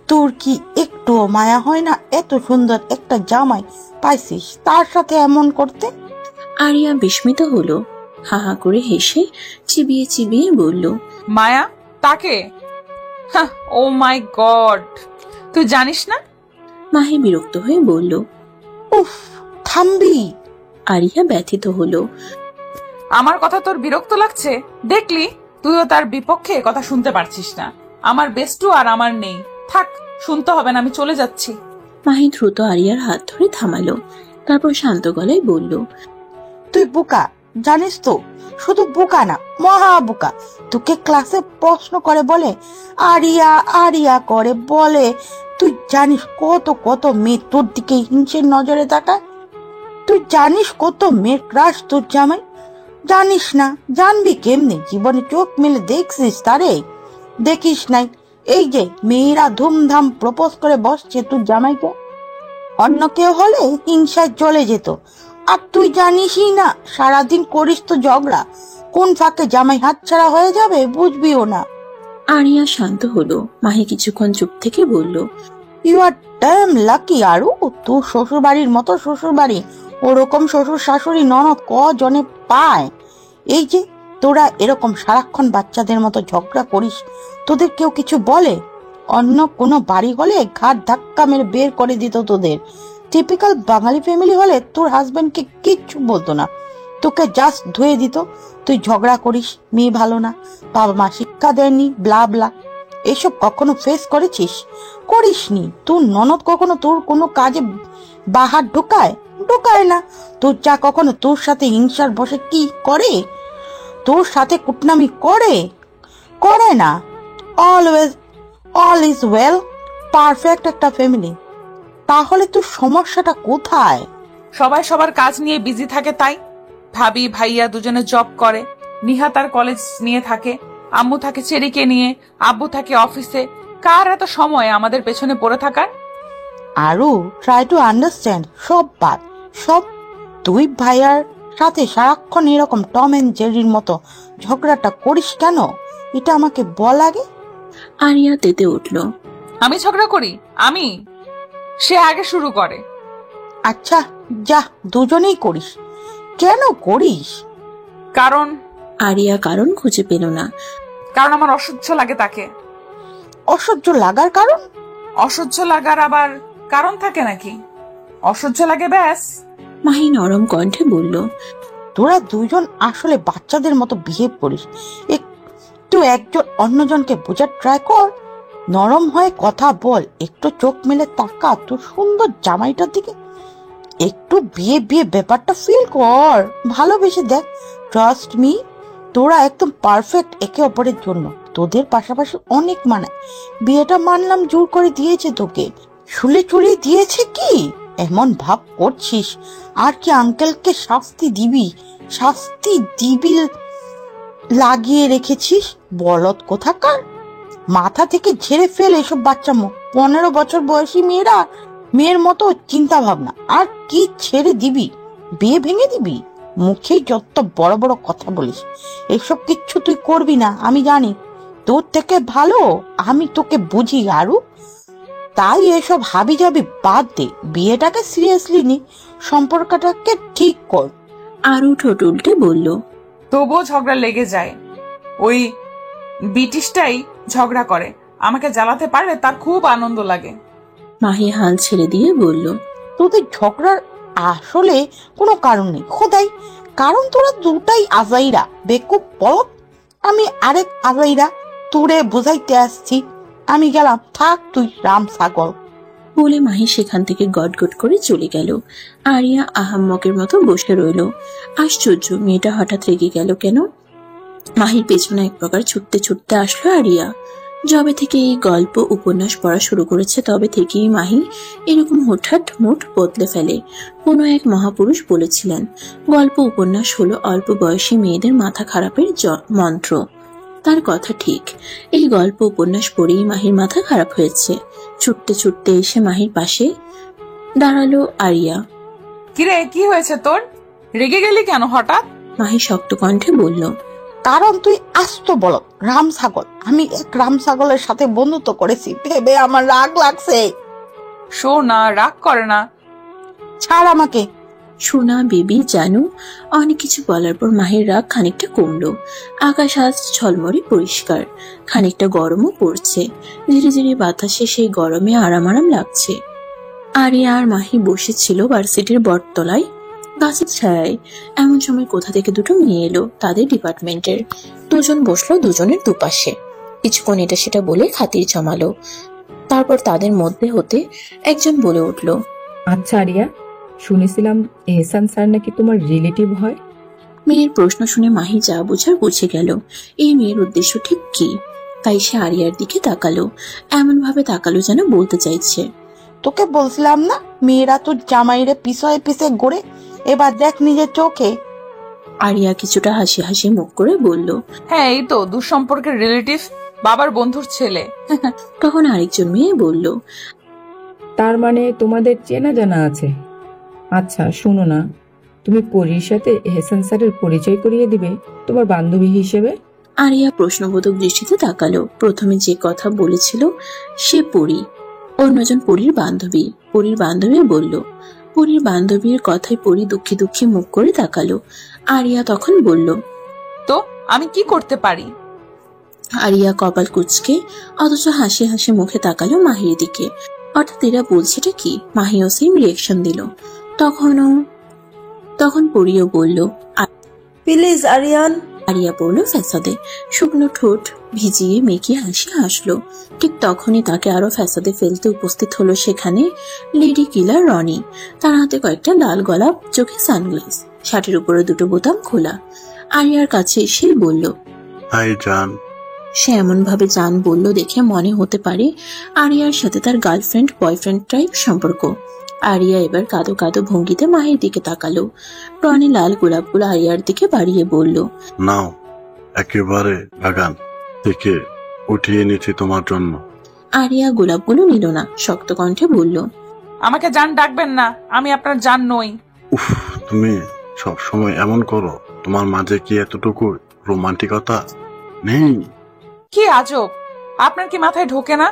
তোর কি একটুও মায়া হয় না? এত সুন্দর একটা জামাই পাইছিস, তার সাথে এমন করতে? আরিয়া বিস্মিত হলো। হা হা করে হেসে চিবিয়ে চিবিয়ে বলল, মায়া? তাকে? ও মাই গড, তুই জানিস না? মাহি বিরক্ত হয়ে বলল। উফ, থামবি? আরিয়া ব্যথিত হলো। আমার কথা তোর বিরক্ত লাগছে? দেখলি তুইও তার বিপক্ষে কথা শুনতে পারছিস না। আমার বেস্টু আর আমার নেই, থাক, শুনতে হবে না, আমি চলে যাচ্ছি। মাহি দ্রুত আরিয়ার হাত ধরে থামালো, তারপর শান্ত গলায় বলল, তুই বোকা, জানিস তো? শুধু বোকা না, মহা বোকা। তোকে ক্লাসে প্রশ্ন করে বলে আরিয়া আরিয়া করে বলে, তুই জানিস কত কত মেয়ে তোর দিকে হিংসের নজরে তাকায়? তুই জানিস কত মেয়ের ক্রাশ তোর জামাই? জানিস না? জানবি কেমনে? জীবনে চোখ মেলে দেখছিস তারে? দেখিস নাই? এই যে মেয়েরা ধুমধাম প্রপোজ করে বসছে তোর জামাইকে, অন্য কেউ হলে হিংসায় চলে যেত। আর তুই জানিসই না, সারাদিন করিস তো ঝগড়া, কোন ফাঁকে জামাই হাতছাড়া হয়ে যাবে বুঝবিও না। আরিয়া শান্ত হলো। মাহি কিছুক্ষণ চুপ থেকে বলল, ইউ আর ড্যাম লাকি আরু, তোর শ্বশুর বাড়ির মতো শ্বশুর বাড়ি ওরকম শ্বশুর শাশুড়ি ননদ কজনে পায়? এই যে তোরা এরকম সারাক্ষণ বাচ্চাদের মতো ঝগড়া করিস, তোদের কেউ কিছু বলে? অন্য কোনো বাড়ি হলে ঘাট ধাক্কা মেরে বের করে দিত তোদের। টিপিক্যাল বাঙালি ফ্যামিলি হলে তোর হাজবেন্ডকে কিচ্ছু বলতো না, তোকে জাস্ট ধুয়ে দিত। তুই ঝগড়া করিস, মেয়ে ভালো না, বাবা মা শিক্ষা দেয়নি, ব্লা ব্লা। এসব কখনো ফেস করেছিস? করিসনি। তোর ননদ কখনো তোর কোনো কাজে বাহার ঢোকায়? ঢোকায় না। তোর যা কখনো তোর সাথে হিংসার বসে কি করে? তোর সাথে কুটনামি করে? করে না। Always all is well, perfect একটা ফ্যামিলি। তাহলে তোর সমস্যাটা কোথায়? সবাই সবার কাজ নিয়ে বিজি থাকে, তাই ভাবি ভাইয়া দুজনে জব করে। নিহা তার কলেজ নিয়ে থাকে, আম্মু থাকে চেরিকে নিয়ে, আব্বু থাকে অফিসে। কার এত সময় আমাদের পেছনে পড়ে থাকার? আরু, ট্রাই টু আন্ডারস্ট্যান্ড। সব বাদ, সব। তুই ভাইয়ার সাথে সারাক্ষণ এরকম টম এন্ড জেরির মতো ঝগড়াটা করিস কেন? এটা আমাকে বল আগে। আরিয়া তেতে উঠল। আমি ঝগড়া করি? আমি? সে আগে শুরু করে। আচ্ছা যা, দুজনেই করিস। কেন করিস? কারণ আরিয়া কারণ খুঁজে পেল না। কারণ আমার অসহ্য লাগে তাকে। অসহ্য লাগার কারণ? অসহ্য লাগার আবার কারণ থাকে নাকি? অসহ্য লাগে ব্যাস। মাহি নরম কণ্ঠে বলল, তোরা দুজন আসলে বাচ্চাদের মতো বিহেভ করিস। একটু একজন অন্যজনকে বোঝার ট্রাই কর, নরম হয়ে কথা বল, একটু চোখ মেলে তাকা তোর সুন্দর জামাইটার দিকে, একটু বিয়ে বিয়ে ব্যাপারটা ফিল কর, ভালোবেসে দেখ। ট্রাস্ট মি, তোরা একদম পারফেক্ট একে অপরের জন্য। তোদের পাশাপাশি অনেক মানায়। বিয়েটা মানলাম জোর করে দিয়েছে তোকে, শুলে চুলে দিয়েছে কি? এমন ভাব করছিস আর কি আঙ্কেলকে শাস্তি দিবি? শাস্তি দিবি লাগিয়ে রেখেছিস, বলদ কোথাকার। মাথা থেকে ঝেড়ে ফেল এসব বাচ্চামো। 15 বছর বয়সী মেয়ের মতো চিন্তা ভাবনা আর কি ছেড়ে দিবি? বিয়ে ভেঙে দিবি? মুখেই যত বড় বড় কথা বলিস। এসব কিচ্ছু তুই করবি না, আমি জানি। তোর থেকে ভালো আমি তোকে বুঝি আরু। তাই এসব হাবি যাবি বাদ দে, বিয়েটাকে সিরিয়াসলি নি, সম্পর্কটাকে ঠিক কর। আরু ঠোঁট উল্টে বলল, তবুও ঝগড়া লেগে যায়। ওই ব্রিটিশটাই ঝগড়া করে, আমাকে জ্বালাতে পারলে তার খুব আনন্দ লাগে। মাহি হাল ছেড়ে দিয়ে বলল, তোদের ঝগড়ার আসলে কোনো কারণ নেই খোদাই, কারণ তোরা দুটাই আজাইরা বেকুব বলদ। আমি আরেক আজাইরা, তোরে বোঝাইতে আসছি। আমি গেলাম, থাক তুই রাম ছাগল। বলে মাহি সেখান থেকে গটগট করে চলে গেল। আরিয়া আহাম্মকের মতো বসে রইল। আশ্চর্য, মেয়েটা হঠাৎ রেগে গেল কেন? মাহির পেছনে এক প্রকার ছুটতে ছুটতে আসলো আরিয়া। যবে থেকে এই গল্প উপন্যাস পড়া শুরু করেছে তবে থেকেই মাহি এরকম হঠাৎ মুড বদলে ফেলে। কোনো এক মহাপুরুষ বলেছিলেন, গল্প উপন্যাস হলো অল্প বয়সী মেয়েদের মাথা খারাপের মন্ত্র। তার কথা ঠিক। এই গল্প উপন্যাস পড়েই মাহির মাথা খারাপ হয়েছে। ছুটতে ছুটতে এসে মাহির পাশে দাঁড়ালো আরিয়া। কিরে, কি হয়েছে তোর? রেগে গেলি কেন হঠাৎ? মাহি শক্ত কণ্ঠে বলল, কারণ তুই আস্ত বল রাম ছাগল। আমি এক রাম ছাগলের সাথে বন্ধুত্ব করেছি ভেবে আমার রাগ লাগছে। না, রাগ করে না। ছাড় আমাকে। সোনা, বেবি, জানু অনেক কিছু বলার পর মাহির রাগ খানিকটা কমলো। আকাশ আজ ঝলমরে পরিষ্কার, খানিকটা গরমও পড়ছে। ধীরে ধীরে বাতাসে সেই গরমে আরাম আরাম লাগছে। আরিয়া আর মাহি বসেছিল ভার্সিটির বটতলায় গাছের ছায়ায়। এমন সময় কোথা থেকে দুটো মেয়ে এলো তাদের ডিপার্টমেন্টের। দুজন বসলো দুজনের দুপাশে। কিছুক্ষণ এটা সেটা বলে খাতির জমালো। তারপর তাদের মধ্যে হতে একজন বলে উঠল, আচ্ছা আরিয়া, শুনেছিলাম এহসান স্যার নাকি তোমার রিলেটিভ হয়। মেয়ের প্রশ্ন শুনে মাহি যা বুঝার বুঝে গেল এই মেয়ের উদ্দেশ্য ঠিক কি। তাই সে আরিয়ার দিকে তাকালো, এমন ভাবে তাকালো যেন বলতে চাইছে, তোকে বলছিলাম না মেয়েরা তোর জামাইরে পিছয়ে পিছে ঘুরে, এবার দেখ নিজের চোখে। আরিয়া কিছুটা হাসি হাসি মুখ করে বলল, হ্যাঁ, এই তো দুঃসম্পর্কের রিলেটিভ, বাবার বন্ধুর ছেলে। তখন আরেকজন মেয়ে বলল, তার মানে তোমাদের চেনা জানা আছে। আচ্ছা শোনো না, তুমি পরীর সাথে এহসান স্যারের পরিচয় করিয়ে দিবে তোমার বান্ধবী হিসেবে? আরিয়া প্রশ্নবোধক দৃষ্টিতে তাকালো। প্রথমে যে কথা বলেছিল সে পরী, অন্যজন পরীর বান্ধবী। পরীর বান্ধবী বলল, পরীর বান্ধবীর কথায় পরী দুঃখী দুঃখী মুখ করে তাকালো। আরিয়া তখন বলল, তো আমি কি করতে পারি? আরিয়া কপাল কুঁচকে অথচ হাসি হাসি মুখে তাকালো মাহির দিকে। অর্থাৎ এরা বলছেটা কি? মাহিও সেম রিয়েকশন দিল। তখন পরীও বলল, প্লিজ আরিয়ান। আরিয়া পড়ল ফ্যাসাদে। শুকনো ঠোঁট ভিজিয়ে মেকি হাসি হাসলো। ঠিক তখনই তাকে আরো ফ্যাসাদে ফেলতে উপস্থিত হলো সেখানে লেডি কিলার রনি। তার হাতে কয়েকটা লাল গোলাপ, চোখে সানগ্লাস, শার্টের উপরে দুটো বোতাম খোলা। আরিয়ার কাছে এসে বলল, হাই জান। সে এমন ভাবে জান বলল দেখে মনে হতে পারে আরিয়ার সাথে তার গার্লফ্রেন্ড বয়ফ্রেন্ড টাইপ সম্পর্ক। আরিয়া এবার কাঁদো কাঁদো ভঙ্গিতে মায়ের দিকে তাকালো। রনি লাল গোলাপগুলো আরিয়ার দিকে বাড়িয়ে বলল, নাও, একেবারে বাগান থেকে উঠিয়ে নিচ্ছি তোমার জন্য। আরিয়া গোলাপগুলো নিল না, শক্ত কণ্ঠে বলল, আমাকে জান ডাকবেন না, আমি আপনার জান নই। উফ, তুমি সব সময় এমন করো। তোমার মাঝে কি এতটুকু রোমান্টিকতা নেই? কি আজব, আপনার কি মাথায় ঢোকে না?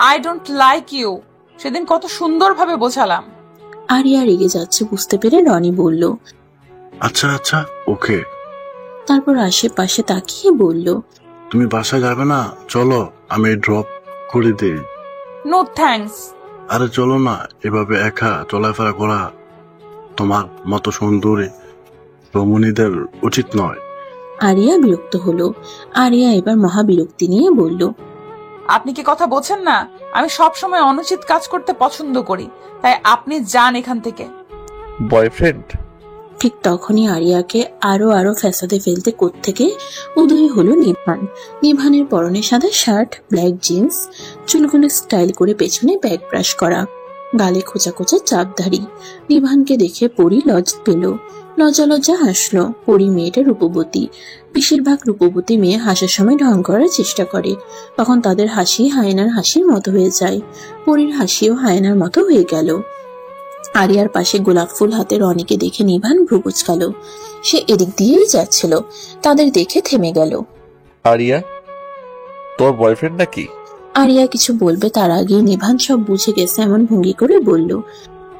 আই ডোন্ট লাইক ইউ সেদিন কত সুন্দরভাবে বোঝালাম। আরিয়া রেগে যাচ্ছে বুঝতে পেরে রনি বলল, আচ্ছা আচ্ছা, ওকে। তারপর আশেপাশে তাকিয়ে বলল, তুমি বাসায় যাবে না? চলো আমি ড্রপ করে দিই। No thanks. আরে চলো না, এভাবে একা চলাফেরা করা তোমার মতো সুন্দরী রমণীদের উচিত নয়। আরিয়া বিরক্ত হলো। আরিয়া এবার মহা বিরক্তি নিয়ে বলল, আপনি কি কথা বলছেন না? আমি সব সময় অনুচিত কাজ করতে পছন্দ করি, তাই আপনি যান এখান থেকে। বয়ফ্রেন্ড? ঠিক তখনই আরিয়াকে আরো আরো ফ্যাসাদে ফেলতে কোত্থেকে উদয় হলো নিভান। নিভানের পরনে সাদা শার্ট, ব্ল্যাক জিন্স, চুলগুলো স্টাইল করে পেছনে ব্যাক ব্রাশ করা, গালে খোঁচা খোঁচা চাপধারী। নিভানকে দেখে পরি লজ্জা পেল, লজ্জা লজ্জা হাসলো। পরি মেয়েটা রূপবতী। বেশিরভাগ রূপবতী মেয়ে হাসার সময় ঢং করার চেষ্টা করে, তখন তাদের হাসি হায়নার হাসির মতো হয়ে যায়। পরির হাসিও হায়নার মতো হয়ে গেল। আরিয়ার পাশে গোলাপ ফুল হাতে রনিকে দেখে নিভান ভ্রু কুঁচকালো। সে এদিক দিয়েই যাচ্ছিল, তাদের দেখে থেমে গেল। আরিয়া, তোর বয়ফ্রেন্ড নাকি? আরিয়া কিছু বলবে তার আগে নিভান সব বুঝে গেছে এমন ভঙ্গি করে বলল,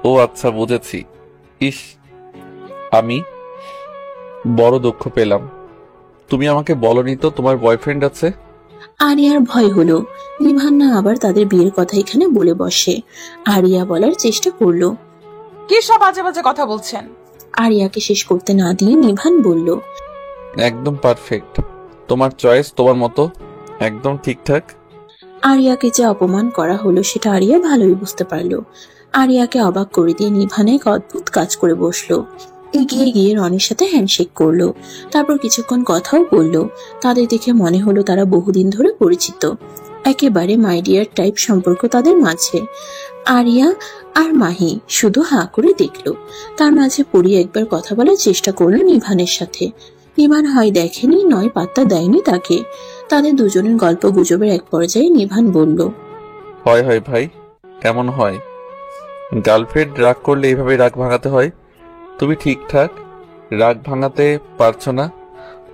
ও আচ্ছা, বুঝেছি। ইস, আমি বড় দুঃখ পেলাম। তুমি আমাকে বলনি তো তোমার বয়ফ্রেন্ড আছে। আরিয়ার ভয় হলো নিভান না আবার তাদের বিয়ের কথা এখানে বলে বসে। আরিয়া বলার চেষ্টা করলো, কি সব বাজে বাজে কথা বলছেন? আরিয়াকে শেষ করতে না দিয়ে নিভান বলল, একদম পারফেক্ট, তোমার চয়েস, তোমার মতো একদম ঠিকঠাক। আরিয়াকে যে অপমান করা হলো সেটা আরিয়া ভালোই বুঝতে পারলো। আরিয়াকে অবাক করে দিয়ে নিভান এক অদ্ভুত কাজ করে বসলো। এগিয়ে গিয়ে রনির সাথে হ্যান্ডশেক করলো, তারপর কিছুক্ষণ কথাও বললো। তাদের দেখে মনে হলো তারা বহুদিন ধরে পরিচিত। একেবারে মাই ডিয়ার টাইপ সম্পর্ক তাদের মাঝে। আরিয়া আর মাহি শুধু হাঁ করে দেখলো। তার মাঝে পরি একবার কথা বলার চেষ্টা করলো নিভানের সাথে। নিভান হয় দেখেনি নয় পাত্তা দেয়নি তাকে। তাদের দুজনের গল্প গুজবের এক পর্যায়ে নিভান বলল, হয় হয় ভাই, কেমন হয়? গার্লফ্রেন্ড রাগ করলে এইভাবে রাগ ভাঙাতে হয়? তুমি ঠিকঠাক রাগ ভাঙাতে পারছো না।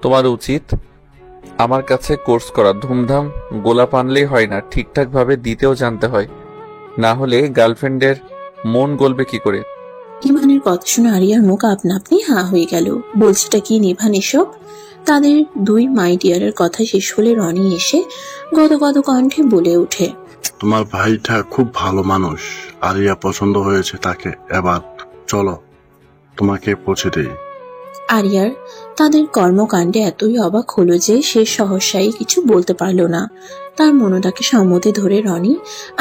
তোমার উচিত আমার কাছে কোর্স করা। ধুমধাম গোলাপ আনলেই হয় না, ঠিকঠাক ভাবে দিতেও জানতে হয়, না হলে গার্লফ্রেন্ডের মন গলবে কি করে? নিভানের কথা শুনে আরিয়ার মুখ আপনা আপনি হাঁ হয়ে গেল। বলছেটা কি নিভান এসব? তাদের দুই মাই ডিয়ারের কথা শেষ হলে রনি এসে গদগদ কণ্ঠে বলে ওঠে, তোমার ভাইটা খুব ভালো মানুষ, আরিয়া পছন্দ হয়েছে তাকে। এবার চলো তোমাকে পৌঁছে দেই। আরিয়ার তাদের কর্মকাণ্ডে এতই অবাক হলো যে সে সহসাই কিছু বলতে পারল না। তার মনটাকে সম্মতি ধরে রনি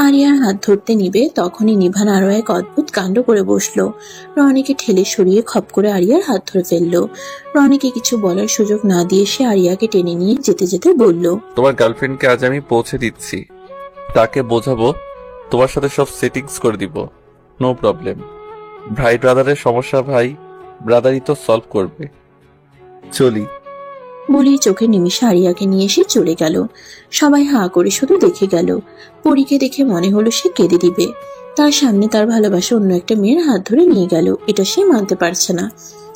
আরিয়ার হাত ধরতে নিবে, তখনই নিভান আরো এক অদ্ভুত কাণ্ড করে বসলো। রনিকে ঠেলে সরিয়ে খপ করে আরিয়ার হাত ধরে ফেললো। রনিকে কিছু বলার সুযোগ না দিয়ে সে আরিয়াকে টেনে নিয়ে যেতে যেতে বলল, তোমার গার্লফ্রেন্ডকে আজ আমি পৌঁছে দিচ্ছি, তাকে বোঝাবো, তোমার সাথে সব সেটিংস করে দিব, নো প্রবলেম। ভাই ব্রাদারের সমস্যা ভাই ব্রাদারই তো সলভ করবে। চলি। বলেই চোখের নিমিষে আরিয়াকে নিয়ে এসে চলে গেল। সবাই হাঁ করে শুধু দেখে গেল। পরীকে দেখে মনে হলো সে কেঁদে দিবে। তার সামনে তার ভালোবাসা অন্য একটা মেয়ের হাত ধরে নিয়ে গেল, এটা সে মানতে পারছে না।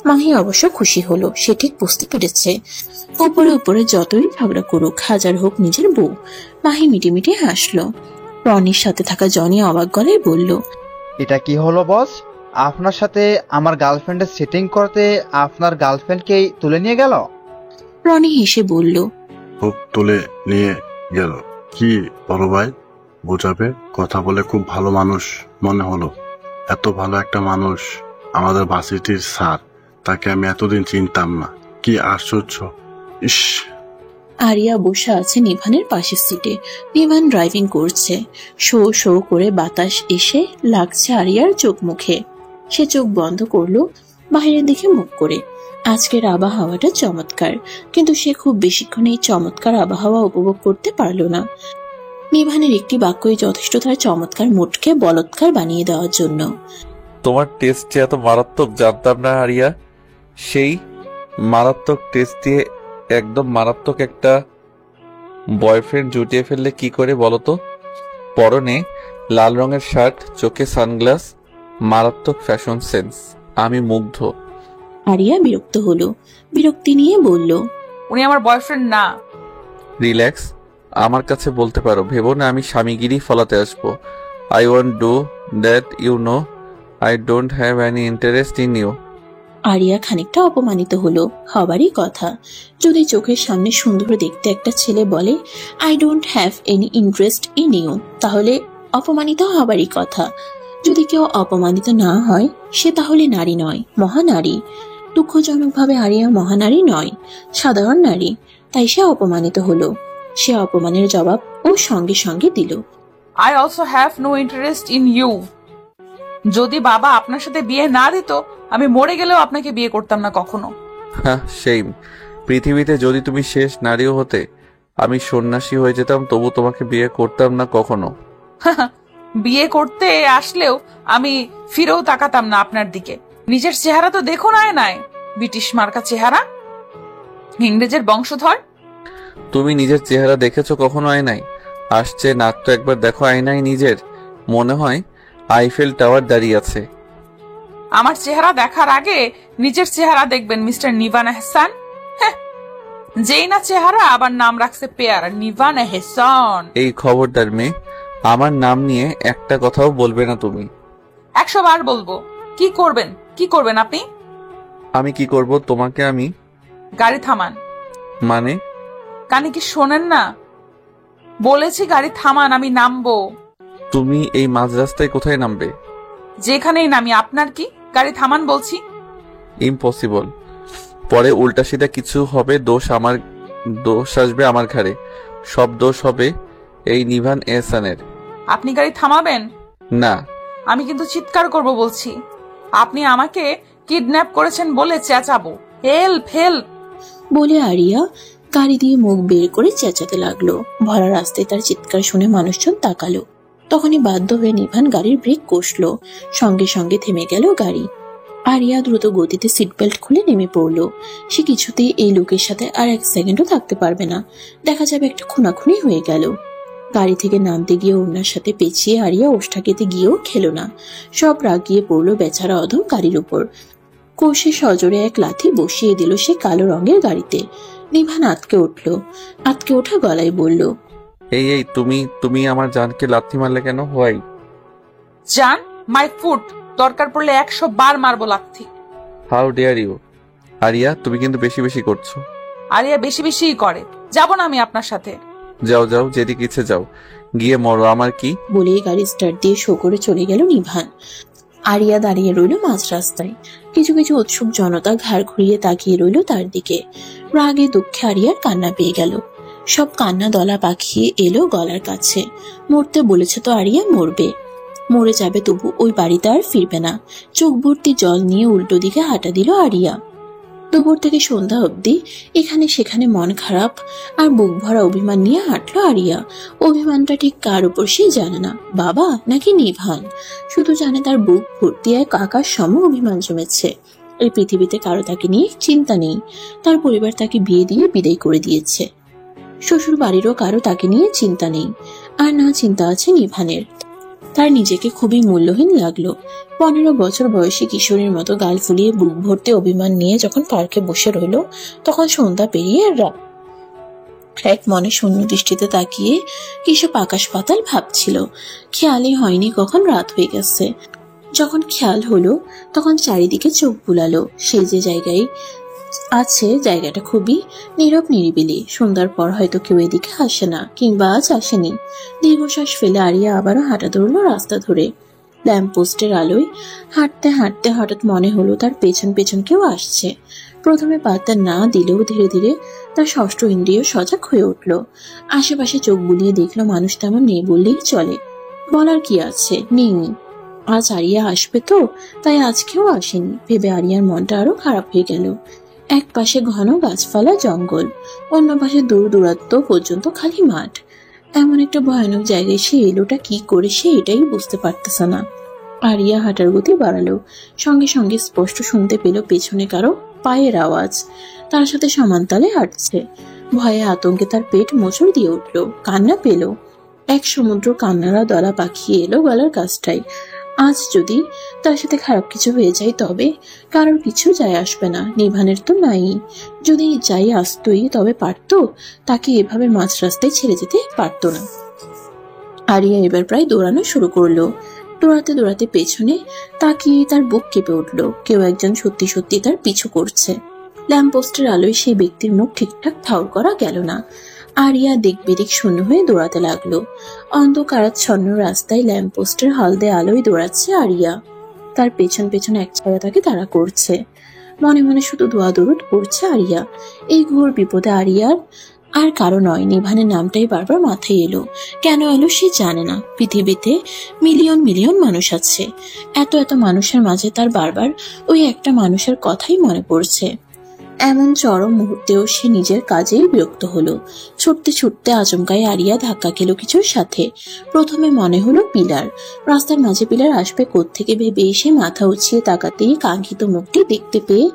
মাহি অবশ্য খুশি হলো, সে ঠিক বুঝতে পেরেছে উপরে উপরে যতই ঝগড়া করুক, হাজার হোক নিজের বউ। মাহি মিটিমিটি হাসলো। রনির সাথে থাকা জনি অবাক গলায় বলল, এটা কি হলো বস? আপনার সাথে আমার গার্লফ্রেন্ডের সেটিং করতে আপনার গার্লফ্রেন্ডকেই তুলে নিয়ে গেল? রনি হেসে বলল, খুব তুলে নিয়ে গেল। কি বড় ভাই বোঝাবে? কথা বলে খুব ভালো মানুষ মনে হলো। এত ভালো একটা মানুষ আমাদের ভার্সিটির স্যার, তাকে আমি এতদিন চিনতাম না। কি আশ্চর্য! ইস! আরিয়া বসে আছে নিভানের পাশের সিটে। নিভান ড্রাইভিং করছে। শো শো করে বাতাস এসে লাগছে আরিয়ার চোখ মুখে। সে চোখ বন্ধ করলো, বাইরের দিকে মুখ করে। আজকের আবহাওয়াটা চমৎকার, কিন্তু সে খুব বেশিক্ষণ এই চমৎকার আবহাওয়া উপভোগ করতে পারল না। নিভানের একটি বাক্যই যথেষ্ট তার চমৎকার মুডকে বলৎকার বানিয়ে দেওয়ার জন্য। তোমার টেস্ট যে এত মারাত্মক জানতাম না আরিয়া। সেই মারাত্মক টেস্ট দিয়ে একদম মারাত্মক একটা বয়ফ্রেন্ড জুটিয়ে ফেললে কি করে বলো তো? পরনে লাল রঙের শার্ট, চোখে সানগ্লাস, মারাত্মক ফ্যাশন সেন্স। আমি মুগ্ধ। আরিয়া বিরক্ত হলো, বিরক্তি নিয়ে বলল, উনি আমার বয়ফ্রেন্ড না। রিল্যাক্স, আমার কাছে বলতে পারো। ভেবো না আমি স্বামীগিরি ফলাতে আসবো। I want do that, you know I don't have any interest in you. Aria খানিকটা অপমানিত হলো, হবারই কথা। যদি চোখের সামনে সুন্দর দেখতে একটা ছেলে বলে I don't have any interest in you, তাহলে অপমানিত হবারই কথা। যদি কেউ অপমানিত না হয় সে তাহলে নারী নয়, মহানারী। দুঃখজনকভাবে আরিয়া মহানারী নয়, সাধারণ নারী। তাই সে অপমানিত হলো। সে অপমানের জবাব ও সঙ্গে সঙ্গে দিল, I also have no interest in you. যদি বাবা আপনার সাথে বিয়ে না দিত, আমি মরে গেলেও আপনাকে বিয়ে করতাম না কখনো। হ্যাঁ, সেইম। পৃথিবীতে যদি তুমি শেষ নারীও হতে, আমি সন্ন্যাসী হয়ে যেতাম, তবু তোমাকে বিয়ে করতাম না কখনো। বিয়ে করতে আসলেও আমি ফিরেও তাকাতাম না আপনার দিকে। নিজের চেহারা তো দেখুন আয়নায়, ব্রিটিশ মার্কা চেহারা, ইংরেজের বংশধর। তুমি নিজের চেহারা দেখেছো কখনো আয়নায়? আসছে নাক তো একবার দেখো আয়নায় নিজের, মনে হয় আইফেল টাওয়ার দাঁড়িয়ে আছে। আমার চেহারা দেখার আগে নিজের চেহারা দেখবেন মিস্টার নিভান এহসান। যেই না চেহারা আবার নাম রাখছে পেয়ারা, নিভান এহসান। এই খবরদার মেয়ে, আমার নাম নিয়ে একটা কথাও বলবে না তুমি। 100 বার বলবো। কি করবেন, কি করবেন আপনি? আমি কি করব? তোমাকে আমি গাড়ি থামান। মানে? কানে কি শোনেন না? বলেছি গাড়ি থামান, আমি নামবো। তুমি এই মাঝ রাস্তায় কোথায় নামবে? যেখানেই নামি, আপনার কি? গাড়ি থামান বলছি। ইম্পসিবল। পরে উল্টা সিধা কিছু হবে, দোষ আসবে আমার ঘাড়ে। সব দোষ হবে এই নিভান এহসানের। আপনি গাড়ি থামাবেন না। আমি কিন্তু চিৎকার করব বলছি। আপনি আমাকে কিডন্যাপ করেছেন বলে চেঁচাবো, হেল্প হেল্প বলে আরিয়া গাড়ি দিয়ে মুখ বের করে চেঁচাতে লাগলো। ভরা রাস্তায় তার চিৎকার শুনে মানুষজন তাকালো। তখনই বাধ্য হয়ে নিভান গাড়ির ব্রেক কষলো। সঙ্গে সঙ্গে থেমে গেল গাড়ি। আরিয়া দ্রুত গতিতে সিট বেল্ট খুলে নেমে পড়ল। সে কিছুতেই এই লোকের সাথে আর এক সেকেন্ডও থাকতে পারবে না। দেখা যাবে একটা খুনাখুনি হয়ে গেল। গাড়ি থেকে নামতে গিয়ে ওনার সাথে পেঁচিয়ে আরিয়া ওষ্ঠা খেতে গিয়েও খেলো না। সব রাগ গিয়ে পড়লো বেচারা অধম গাড়ির উপর। কষে সজোরে এক লাথি বসিয়ে দিল সে কালো রঙের গাড়িতে। নিভান আটকে উঠল। আটকে ওঠা গলায় বলল, এই এই তুমি তুমি আমার জানকে লাথি মারলে কেন? হোয়াই? জান, মাই ফুট, দরকার পড়লে 100 বার মারবো লাথি। How dare you? আরিয়া, তুমি কিন্তু বেশি বেশি করছো। আরিয়া বেশি বেশিই করে। যাব না আমি আপনার সাথে। যাও যাও, যেদিকে ইচ্ছে যাও, গিয়ে মরো, আমার কি। বলেই গাড়ি স্টার্ট দিয়ে শো করে চলে গেল নিভান। আরিয়া দাঁড়িয়ে রইল মাঝ রাস্তায়। কিছু কিছু উৎসুক জনতা ঘাড় ঘুরিয়ে তাকিয়ে রইল তার দিকে। রাগে দুঃখে আরিয়ার কান্না পেয়ে গেল। সব কান্না দলা পাকিয়ে এলো গলার কাছে। মরতে বলেছে তো আরিয়া, মরবে। মরে যাবে, তবু ওই বাড়িতে আর ফিরবে না। চোখ ভর্তি জল নিয়ে উল্টো দিকে হাঁটা দিল আরিয়া। দুপুর থেকে সন্ধ্যা অবধি এখানে সেখানে মন খারাপ আর বুক ভরা অভিমান নিয়ে হাঁটলো আরিয়া। অভিমানটা ঠিক কার উপর সে জানে না, বাবা নাকি নিভান। শুধু জানে তার বুক ভর্তি এক আকাশ সম অভিমান জমেছে। এই পৃথিবীতে কারো তাকে নিয়ে চিন্তা নেই। তার পরিবার তাকে বিয়ে দিয়ে বিদায় করে দিয়েছে। শ্বশুর বাড়িরও কারো তাকে নিয়ে চিন্তা নেই। আর না চিন্তা আছে নিভানের। তার নিজেকে খুবই মূল্যহীন লাগলো। 15 বছর বয়সী কিশোরীর মতো গাল ফুলিয়ে বুক ভর্তি অভিমান নিয়ে যখন পার্কে বসে রইল, তখন সন্ধ্যা পেরিয়ে রাত। এক মনে শূন্য দৃষ্টিতে তাকিয়ে কিসব আকাশ পাতাল ভাবছিল। খেয়ালই হয়নি কখন রাত হয়ে গেছে। যখন খেয়াল হলো তখন চারিদিকে চোখ বুলালো। সে যে জায়গায় আছে জায়গাটা খুবই নীরব নিরিবিলি। সন্ধ্যার পর হয়তো কেউ এদিকে আসে না, কিংবা আজ আসেনি। দীর্ঘশ্বাস ফেলে আরিয়া আবারও হাঁটা ধরলো রাস্তা ধরে। ল্যাম্প পোস্টের আলোয় হাঁটতে হাঁটতে হঠাৎ মনে হলো তার পেছন পেছন কেউ আসছে। প্রথমে পাত্তা না দিলেও ধীরে ধীরে তার ষষ্ঠ ইন্দ্রিয় সজাগ হয়ে উঠল। আশেপাশে চোখ বুলিয়ে দেখলো মানুষ তেমন নেই বললেই চলে। বলার কি আছে, নেই। আজ আরিয়া আসবে তো, তাই আজকেও আসেনি ভেবে আরিয়ার মনটা আরো খারাপ হয়ে গেল। এক পাশে ঘন গাছপালা জঙ্গল, অন্য পাশে দূর দূরাত্ম পর্যন্ত খালি মাঠ। এমন একটা ভয়ানক জায়গায় সে এলোটা কি করে, সে এটাই বুঝতে পারতেছে না। আরিয়া হাঁটার গতি বাড়ালো। সঙ্গে সঙ্গে স্পষ্ট শুনতে পেল পেছনে কারো পায়ের আওয়াজ। তার সাথে সমানতালে হাঁটছে। ভয়ে আতঙ্কে তার পেট মোচড় দিয়ে উঠল। কান্না পেল। এক সমুদ্র কান্নারা দলা পাখিয়ে এলো গলার কাছটায়। আজ যদি তার সাথে খারাপ কিছু হয়ে যায় তবে কারোর কিছু যায় আসবে না। নিভানের তো নাই। যদি যাই আসতোই তবে পারতো, তাকে এভাবে মাঝ রাস্তায় ছেড়ে যেতে পারতো না। আরিয়া এবার প্রায় দৌড়ানো শুরু করলো। দৌড়াতে দৌড়াতে পেছনে তাকিয়ে তার বুক কেঁপে উঠল। কেউ একজন সত্যি সত্যি তার পিছু করছে। ল্যাম্পপোস্টের আলোয় সেই ব্যক্তির মুখ ঠিকঠাক ঠাউর করা গেল না। আরিয়া দিক বিদিক শূন্য হয়ে দৌড়াতে লাগলো। অন্ধকারাচ্ছন্ন রাস্তায় ল্যাম্পপোস্টের হলদে আলোয় দৌড়াচ্ছে আরিয়া। তার পেছন পেছন এক ছায়া তাকে তাড়া করছে। মনে মনে শুধু দোয়া দরুদ পড়ছে আরিয়া। এই ঘোর বিপদে আরিয়ার আর কারো নয়, নিভানের নামটাই বারবার মাথায় এলো। কেন এলো সে জানে না। পৃথিবীতে মিলিয়ন মিলিয়ন মানুষ আছে। এত এত মানুষের মাঝে তার বারবার ওই একটা মানুষের কথাই মনে পড়ছে। এমন চরম মুহূর্তেও সে নিজের কাজেই বিরক্ত হলো। ছুটতে ছুটতে আচমকাই আরিয়া ধাক্কা খেলো কিছুর সাথে। প্রথমে মনে হলো পিলার। রাস্তার মাঝে পিলার আসবে কোত্থেকে ভেবে এসে মাথা উঁচিয়ে তাকাতেই কাঙ্ক্ষিত মুখটি দেখতে পেয়ে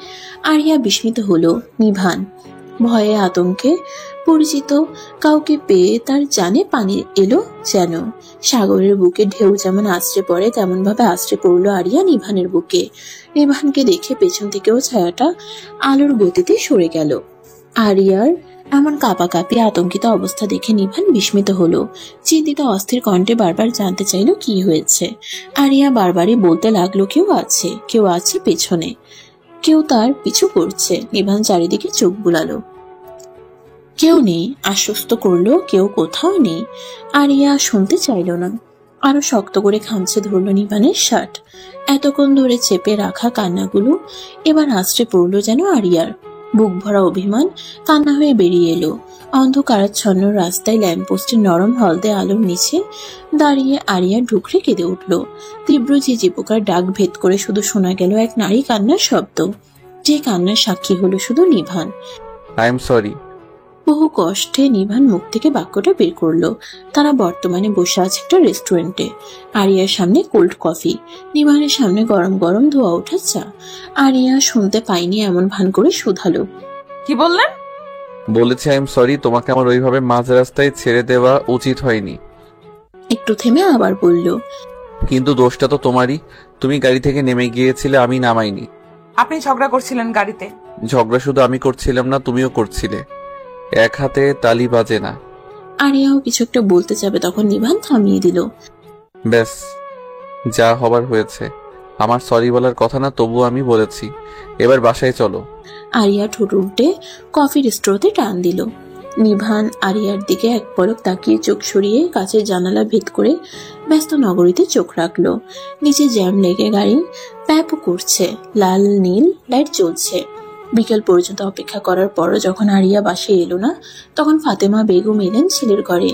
আরিয়া বিস্মিত হলো। নিভান। ভয়ে আতঙ্কে পরিচিত কাউকে পেয়ে তার জানে পানি এলো যেন। সাগরের বুকে ঢেউ যেমন আছড়ে পড়ে তেমন ভাবে আছড়ে পড়লো আরিয়া নিভানের বুকে। নিভানকে দেখে পেছন থেকেও ছায়াটা আলোর গতিতে সরে গেল। আরিয়ার এমন কাঁপাকাঁপি আতঙ্কিত অবস্থা দেখে নিভান বিস্মিত হলো। চিন্তিত অস্থির কণ্ঠে বারবার জানতে চাইলো কি হয়েছে। আরিয়া বারবারই বলতে লাগলো কেউ আছে, কেউ আছে পেছনে, কেউ তার পিছু করছে। নিভান চারিদিকে চোখ বুলালো। কেউ নেই। আশ্বস্ত করলো কেউ কোথাও নেই। আরিয়া শুনতে চাইল না। আরো শক্ত করে খামচে ধরলো নিভানের শার্ট। এতক্ষণ ধরে চেপে রাখা কান্নাগুলো এবার আশ্রে পড়লো যেন আরিয়ার। বুক ভরা অভিমান কান্না হয়ে বেরিয়ে এলো। অন্ধকারাচ্ছন্ন রাস্তায় ল্যাম্পপোস্টের নরম হলদে আলোর নিচে দাঁড়িয়ে আরিয়া ঢুকরে কেঁদে উঠল। তীব্র ঝিঝি পোকার ডাক ভেদ করে শুধু শোনা গেল এক নারী কান্নার শব্দ, যে কান্নার সাক্ষী হলো শুধু নিভান। I am sorry. বহু কষ্টে নিভান মুখ থেকে বাক্যটা বের করলো। তারা বর্তমানে বসে আছে একটা রেস্টুরেন্টে। আরিয়ার সামনে কোল্ড কফি, নিভানের সামনে গরম গরম ধোয়া ওঠা চা। আরিয়া শুনতে পাইনি এমন ভান করে শুধালো, কি বললেন? বলেছি আই এম সরি, তোমাকে আমার ওইভাবে মাঝ রাস্তায় ছেড়ে দেওয়া উচিত হয়নি। একটু থেমে আবার বলল, কিন্তু দোষটা তো তোমারই, তুমি গাড়ি থেকে নেমে গিয়েছিলে, আমি নামাইনি। আপনি ঝগড়া করছিলেন গাড়িতে। ঝগড়া শুধু আমি করছিলাম না, তুমিও করছিলে। এক হাতে তালি বাজে না। আরিয়াও কিছু একটা বলতে যাবে, তখন নিভান থামিয়ে দিল। ব্যাস, যা হবার হয়েছে। আমার সরি বলার কথা না, তবুও আমি বলেছি। এবার বাসায় চলো। আরিয়া ঠোঁট উল্টে কফির স্ট্রোতে টান দিল। নিভান আরিয়ার দিকে এক পলক তাকিয়ে চোখ সরিয়ে কাছের জানালা ভেদ করে ব্যস্ত নগরীতে চোখ রাখলো। নিচে জ্যাম লেগে গাড়ি প্যাপও করছে, লাল নীল লাইট জ্বলছে। বিকেল পর্যন্ত অপেক্ষা করার পরও যখন আরিয়া বাসে এলো না, তখন ফাতেমা বেগম এলেন ছেলের ঘরে।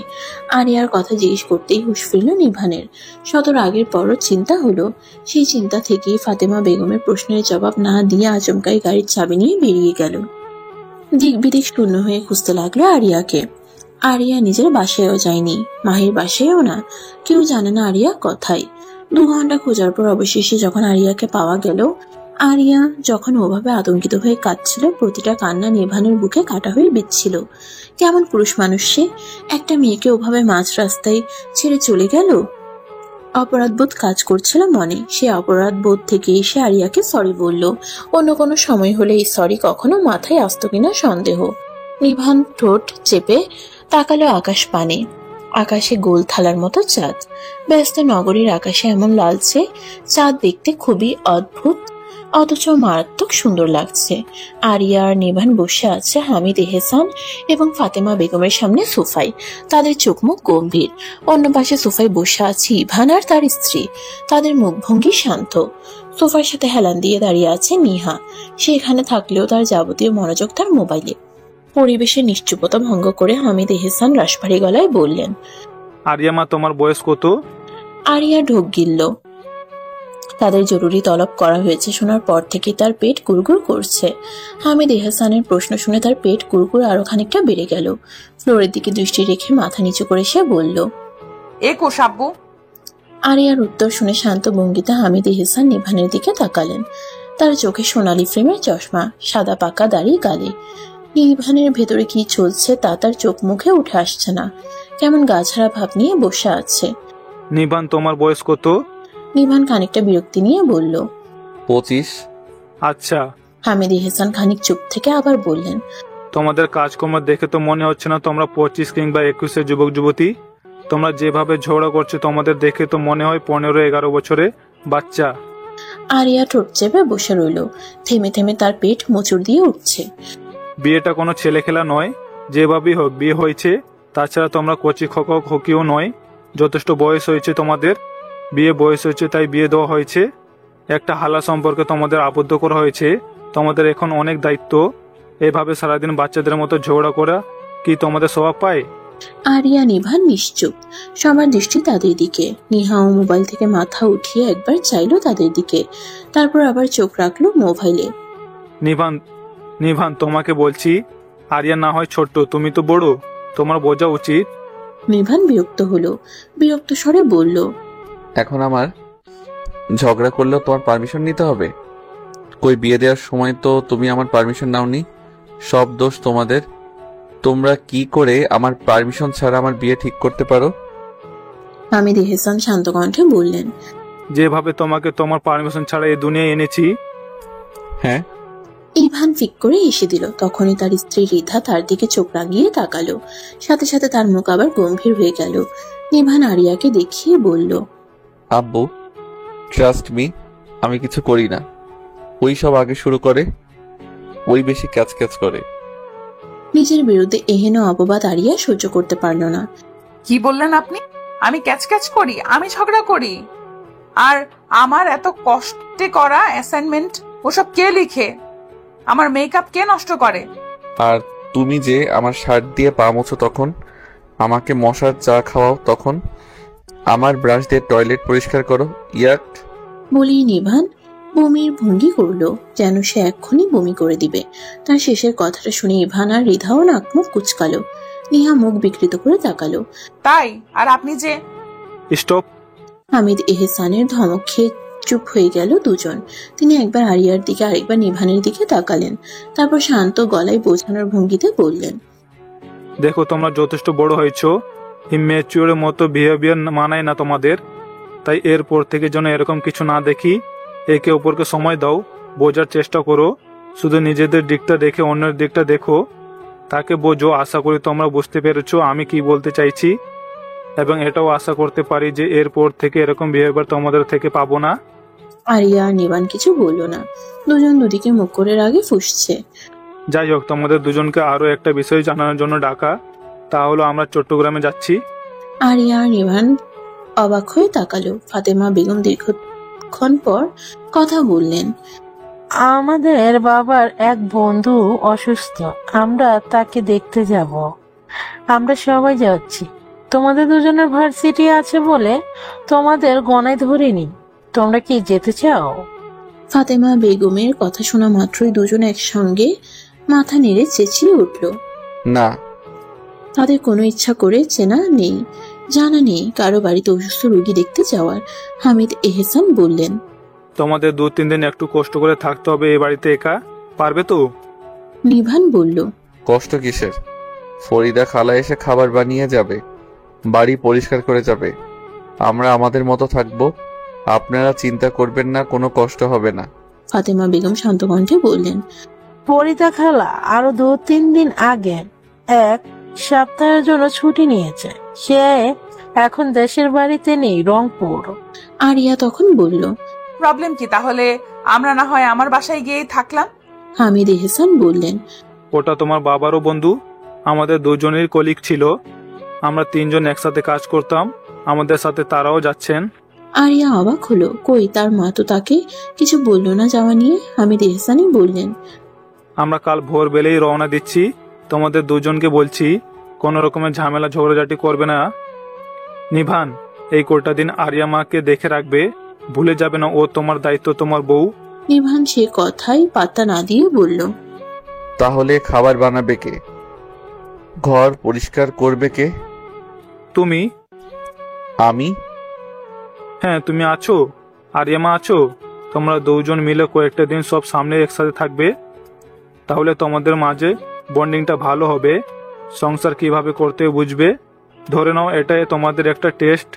আরিয়ার কথা জিজ্ঞেস করতেই হুঁশ ফিরল নিভানের। সতর আগের পরও চিন্তা হলো। সেই চিন্তা থেকেই ফাতেমা বেগমের প্রশ্নের জবাব না দিয়ে আচমকাই গাড়ির চাবি নিয়ে বেরিয়ে গেল। দিক বিদিক শূন্য হয়ে খুঁজতে লাগলো আরিয়াকে। আরিয়া নিজের বাসায়ও যায়নি, মাহির বাসায়ও না। কেউ জানে না আরিয়া কোথায়। 2 ঘন্টা খোঁজার পর অবশেষে যখন আরিয়াকে পাওয়া গেল, আরিয়া যখন ওভাবে আতঙ্কিত হয়ে কাঁদছিল, প্রতিটা কান্না নিভানের বুকে কাটা হয়ে বিচ্ছিল। কেমন পুরুষ মানুষ সে, একটা মেয়েকে ওভাবে মাঝ রাস্তায় ছেড়ে চলে গেল। অপরাধবোধ কাজ করছিল মনে। সে অপরাধবোধ থেকে এসে আরিয়াকে সরি বলল। অন্য কোনো সময় হলে এই সরি কখনো মাথায় আসতো কিনা সন্দেহ। নিভান ঠোঁট চেপে তাকালো আকাশ পানে। আকাশে গোল থালার মতো চাঁদ। ব্যস্ত নগরীর আকাশে এমন লালচে চাঁদ দেখতে খুবই অদ্ভুত, অথচ মারাত্মক সুন্দর লাগছে। আরিয়া আর নিভান বসে আছে হামিদ এহসান এবং ফাতেমা বেগমের সামনে সোফায়। তাদের চোখ মুখ গম্ভীর। অন্য পাশে সোফায় বসে আছে ইভান আর তার স্ত্রী। তাদের মুখভঙ্গি শান্ত। সোফার সাথে হেলান দিয়ে দাঁড়িয়ে আছে নিহা। সে এখানে থাকলেও তার যাবতীয় মনোযোগ তার মোবাইলে। পরিবেশের নিশ্চুপতা ভঙ্গ করে হামিদ এহসান রাশভারী গলায় বললেন, আরিয়া মা, তোমার বয়স কত? আরিয়া ঢোক গিলল। তাদের জরুরি তলব করা হয়েছে শোনার পর থেকে তার পেট গুড়গুড় করছে। হামিদ এহসানের প্রশ্ন শুনে তার পেট গুড়গুড় আরো খানিকটা বেড়ে গেল। ফ্লোরের দিকে দৃষ্টি রেখে মাথা নিচু করে সে বলল, 21 আব্বু। আরিয়ার উত্তর শুনে শান্ত ভঙ্গিতে হামিদ এহসান নিভানের দিকে তাকালেন। তার চোখে সোনালি ফ্রেমের চশমা, সাদা পাকা দাড়ি গালে। নিভানের ভেতরে কি চলছে তা তার চোখ মুখে উঠে আসছে না। কেমন গাছাড়া ভাব নিয়ে বসে আছে। নিভান, তোমার বয়স কত? নিভান খানিকটা বিরক্তি নিয়ে বলল, 25। আচ্ছা। হামিদ এহসান খানিক চুপ থেকে আবার বললেন, তোমাদের কাজকর্ম দেখে তো মনে হচ্ছে না তোমরা 25 কিংবা 21 যুবক যুবতী। তোমরা যেভাবে ঝগড়া করছো তোমাদের দেখে তো মনে হয় 15-11 বছরে বাচ্চা। আরিয়া ঠোঁট চেপে বসে রইল। থেমে থেমে তার পেট মোচড় দিয়ে উঠছে। বিয়েটা কোনো ছেলে খেলা নয়, যেভাবেই হোক বিয়ে হয়েছে। তাছাড়া তোমরা কচি খোকক হকিও নয়। যথেষ্ট বয়স হয়েছে তোমাদের, বিয়ে বয়স হয়েছে তাই বিয়ে দেওয়া হয়েছে। একটা হালা সম্পর্কে তোমাদের আবদ্ধ করা হয়েছে। তোমাদের এখন অনেক দায়িত্ব। এভাবে সারাদিন বাচ্চাদের মতো ঝগড়া করা কি তোমাদের স্বভাব পায়? আরিয়া নিভান নিশ্চুপ। সবার দৃষ্টি তাদের দিকে। নিহাও মোবাইল থেকে মাথা উঠিয়ে একবার চাইলো তাদের দিকে, তারপর আবার চোখ রাখলো মোবাইলে। নিভান, তোমাকে বলছি, আরিয়া না হয় ছোট্ট, তুমি তো বড়, তোমার বোঝা উচিত। নিভান বিরক্ত হলো। বিরক্ত স্বরে বলল, এখন আমার ঝগড়া করলেও তোমার পারমিশন নিতে হবে? কই বিয়ে দেওয়ার সময় তো তুমি আমার পারমিশন নাওনি। সব দোষ তোমাদের। তোমরা কি করে আমার পারমিশন ছাড়া আমার বিয়ে ঠিক করতে পারো? হামিদ এহসান শান্ত কণ্ঠে বললেন, যেভাবে তোমাকে তোমার পারমিশন ছাড়া এই দুনিয়ায় এনেছি। হ্যাঁ। ইভান ফিক করে এসে দিল। তখনই তার স্ত্রী রিধা তার দিকে চোখ রাঙিয়ে তাকালো। সাথে সাথে তার মুখ আবার গম্ভীর হয়ে গেল। নিভান আরিয়াকে দেখিয়ে বলল, আব্বু, ট্রাস্ট মি, আমি কিছু করি না। ওই সব আগে শুরু করে, ওই বেশি ক্যাচ ক্যাচ করে। নিজের বিরুদ্ধে এহেন অপবাদ আরিয়া সহ্য করতে পারল না। কি বললেন আপনি? আমি ক্যাচ ক্যাচ করি? আমি ঝগড়া করি? আর আমার এত কষ্টে করা অ্যাসাইনমেন্ট ওসব কে লিখে? আমার মেকআপ কে নষ্ট করে? আর তুমি যে আমার শার্ট দিয়ে পা মোছো তখন, আমাকে মশার চা খাওয়াও তখন, আমার ব্রাশ দিয়ে টয়লেট পরিষ্কার করো, ইয়াক। বলি নিভান বমির ভঙ্গি করলো, যেন সে এক্ষুনি বমি করে দিবে। তার শেষের কথাটা শুনে ইভান আর রিধাও নাক মুখ কুচকালো। নিহা মুখ বিকৃত করে তাকালো। তাই আর আপনি যে স্টপ। হামিদ এহসানের ধমক খেয়ে চুপ হয়ে গেল দুজন। তিনি একবার আরিয়ার দিকে আরেকবার নিভানের দিকে তাকালেন, তারপর শান্ত গলায় বোঝানোর ভঙ্গিতে বললেন, দেখো তোমরা যথেষ্ট বড় হয়েছো, ইম্যাচিওরের মতো বিহেভিয়ার মানায় না তোমাদের। তাই এরপর থেকে যেন এরকম কিছু না দেখি। একে অপরকে সময় দাও, বোঝার চেষ্টা করো। শুধু নিজেদের দিকটা দেখে অন্যের দিকটা দেখো, তাকে বোঝো। আশা করি তোমরা বুঝতে পেরেছো আমি কি বলতে চাইছি, এবং এটাও আশা করতে পারি যে এরপর থেকে এরকম বিহেভিয়ার তোমাদের থেকে পাবো না। আরিয়া আর নিবান কিছু বলল না, দুজন দুদিকে মুখ করে রাগে ফুঁসছে। যাই হোক, তোমাদের দুজনকে আরো একটা বিষয় জানানোর জন্য ডাকা, তা হলো আমরা চট্টগ্রামে যাচ্ছি। আরিয়া আর নিভান অবাক হয়ে তাকালো। ফাতেমা বেগম দীর্ঘক্ষণ পর কথা বললেন, আমাদের বাবার এক বন্ধু অসুস্থ, আমরা তাকে দেখতে যাব। আমরা সবাই যাচ্ছি। তোমাদের দুজনের ভার্সিটি আছে বলে তোমাদের গণায় ধরিনি। তোমরা কি যেতে চাও? ফাতেমা বেগমের কথা শোনা মাত্রই দুজন একসঙ্গে মাথা নেড়ে চেঁচিয়ে উঠল। না। তাদের কোনো ইচ্ছা করে চেনা নেই, জানা নেই কারো বাড়িতে অসুস্থ রোগী দেখতে যাওয়ার। হামিদ এহসান বললেন, তোমাদের 2-3 দিন একটু কষ্ট করে থাকতে হবে এই বাড়িতে, একা পারবে তো? নিভান বলল, কষ্ট কিসের? ফরিদা খালা এসে খাবার বানিয়ে যাবে, বাড়ি পরিষ্কার করে যাবে। আমরা আমাদের মতো থাকবো, আপনারা চিন্তা করবেন না, কোনো কষ্ট হবে না। ফাতেমা বেগম শান্ত কণ্ঠে বললেন, ফরিদা খালা আরো 2-3 দিন আগে 1 সপ্তাহের জন্য ছুটি নিয়েছে। সে এখন দেশের বাড়িতে নেই, রংপুর। আরিয়া তখন বলল, প্রবলেম কি তাহলে? আমরা না হয় আমার বাসায় গিয়েই থাকলাম। হামিদ এহসান বললেন, ওটা তোমার বাবারও বন্ধু, আমাদের দুজনের কলিগ ছিল। আমরা 3 জন একসাথে কাজ করতাম, আমাদের সাথে তারাও যাচ্ছেন। আরিয়া অবাক হলো, কই তার মা তো তাকে কিছু বললো না যাওয়া নিয়ে। হামিদ এহসানই বললেন, আমরা কাল ভোরবেলায় রওনা দিচ্ছি। তোমাদের দুজনকে বলছি কোনো রকমের ঝামেলা ঝগড়াঝাটি করবে না। নিভান, এই কটা দিন আরিয়া মাকে দেখে রাখবে, ভুলে যাবে না, ও তোমার দায়িত্ব, তোমার বউ। নিভান সে কথাই পাত্তা না দিয়ে বলল, তাহলে খাবার বানাবে কে? ঘর পরিষ্কার করবে কে? তুমি। আমি? হ্যাঁ, তুমি আছো, আরিয়া মা আছো। তোমরা দুজন মিলে কয়েকটা দিন সব সামনে একসাথে থাকবে, তাহলে তোমাদের মাঝে বন্ডিংটা ভালো হবে। সংসার কিভাবে করতে বুঝবে। ধরে নাও এটাই তোমাদের একটা টেস্ট,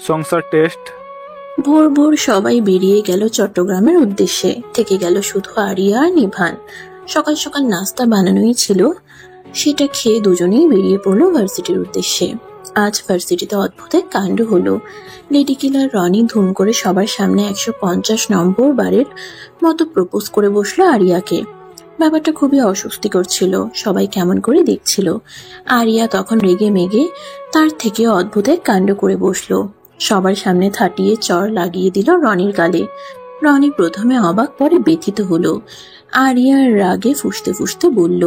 সংসার টেস্ট। ভোর ভোর সবাই বেরিয়ে গেল চট্টগ্রামের উদ্দেশ্যে। থেকে গেল শুধু আরিয়া আর নিভান। সকাল সকাল নাস্তা বানানোই ছিল, সেটা খেয়ে দুজনেই বেরিয়ে পড়লো ভার্সিটির উদ্দেশ্যে। আজ ভার্সিটিতে অদ্ভুত এক কাণ্ড হলো। লেডি কিলার রনি ধুম করে সবার সামনে 150 নম্বর বারের মতো প্রপোজ করে বসলো আরিয়াকে। ব্যাপারটা খুবই অস্বস্তিকর ছিল, সবাই কেমন করে দেখছিল। আরিয়া তখন রেগে মেগে তার থেকে অদ্ভুত এক কাণ্ড করে বসলো। সবার সামনে থাটিয়ে চড় লাগিয়ে দিল রনির গালে। রনি প্রথমে অবাক, পরে ব্যথিত হলো। আরিয়ার রাগে ফুঁসতে ফুঁসতে বলল,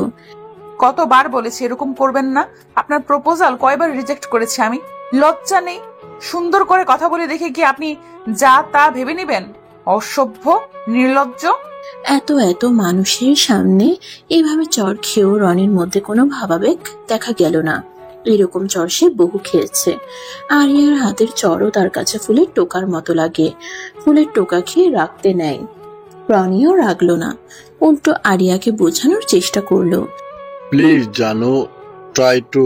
কতবার বলেছি এরকম করবেন না? আপনার প্রপোজাল কয়বার রিজেক্ট করেছি আমি? লজ্জা নেই? সুন্দর করে কথা বলে দেখে কি আপনি যা তা ভেবে নেবেন? অসভ্য, নির্লজ্জ। এত এত মানুষের সামনে এভাবে চড় খেয়েও রনির মধ্যে কোনো ভাবাবেগ দেখা গেল না। এরকম চড় সে বহু খেয়েছে। আরিয়ার হাতের চড়ও তার কাছে ফুলের টোকার মতো লাগে। ফুলের টোকা খেয়ে রাখতে নেয়। রনিও রাগলো না, উল্টো আরিয়াকে বোঝানোর চেষ্টা করলো। প্লিজ জানো, ট্রাই টু।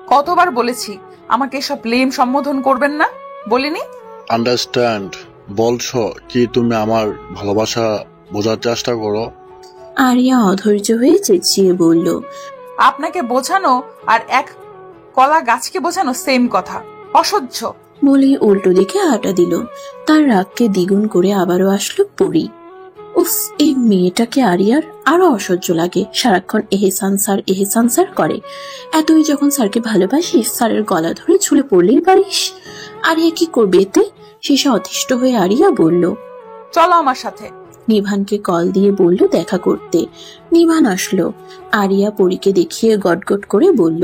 কতবার বলেছি আমাকে এসব লেম সম্বোধন করবেন না, বলিনি? আন্ডারস্ট্যান্ড। বলছো কি তুমি আমার ভালোবাসা বোঝার চেষ্টা করো? আরিয়া অধৈর্য হয়ে চেঁচিয়ে বলল, আপনাকে বোঝানো আর এক কলা গাছকে বোঝানো সেম কথা, অসহ্য। বলেই উল্টো দিকে হাঁটা দিল। তার রাগকে দ্বিগুণ করে আবারও আসলো পরি। উফ, এই মেয়েটাকে আরিয়ার আরো অসহ্য লাগে। সারাক্ষণ এহসান স্যার করে। এতই যখন স্যারকে ভালোবাসিস, স্যারের গলা ধরে ঝুলে পড়লেই পারিস। আরিয়া কি করবে এতে? শেষে অতিষ্ঠ হয়ে আরিয়া বলল, চলো আমার সাথে। নিভানকে কল দিয়ে বলল দেখা করতে। নিভান আসলো। আরিয়া পরীকে দেখিয়ে গটগট করে বলল,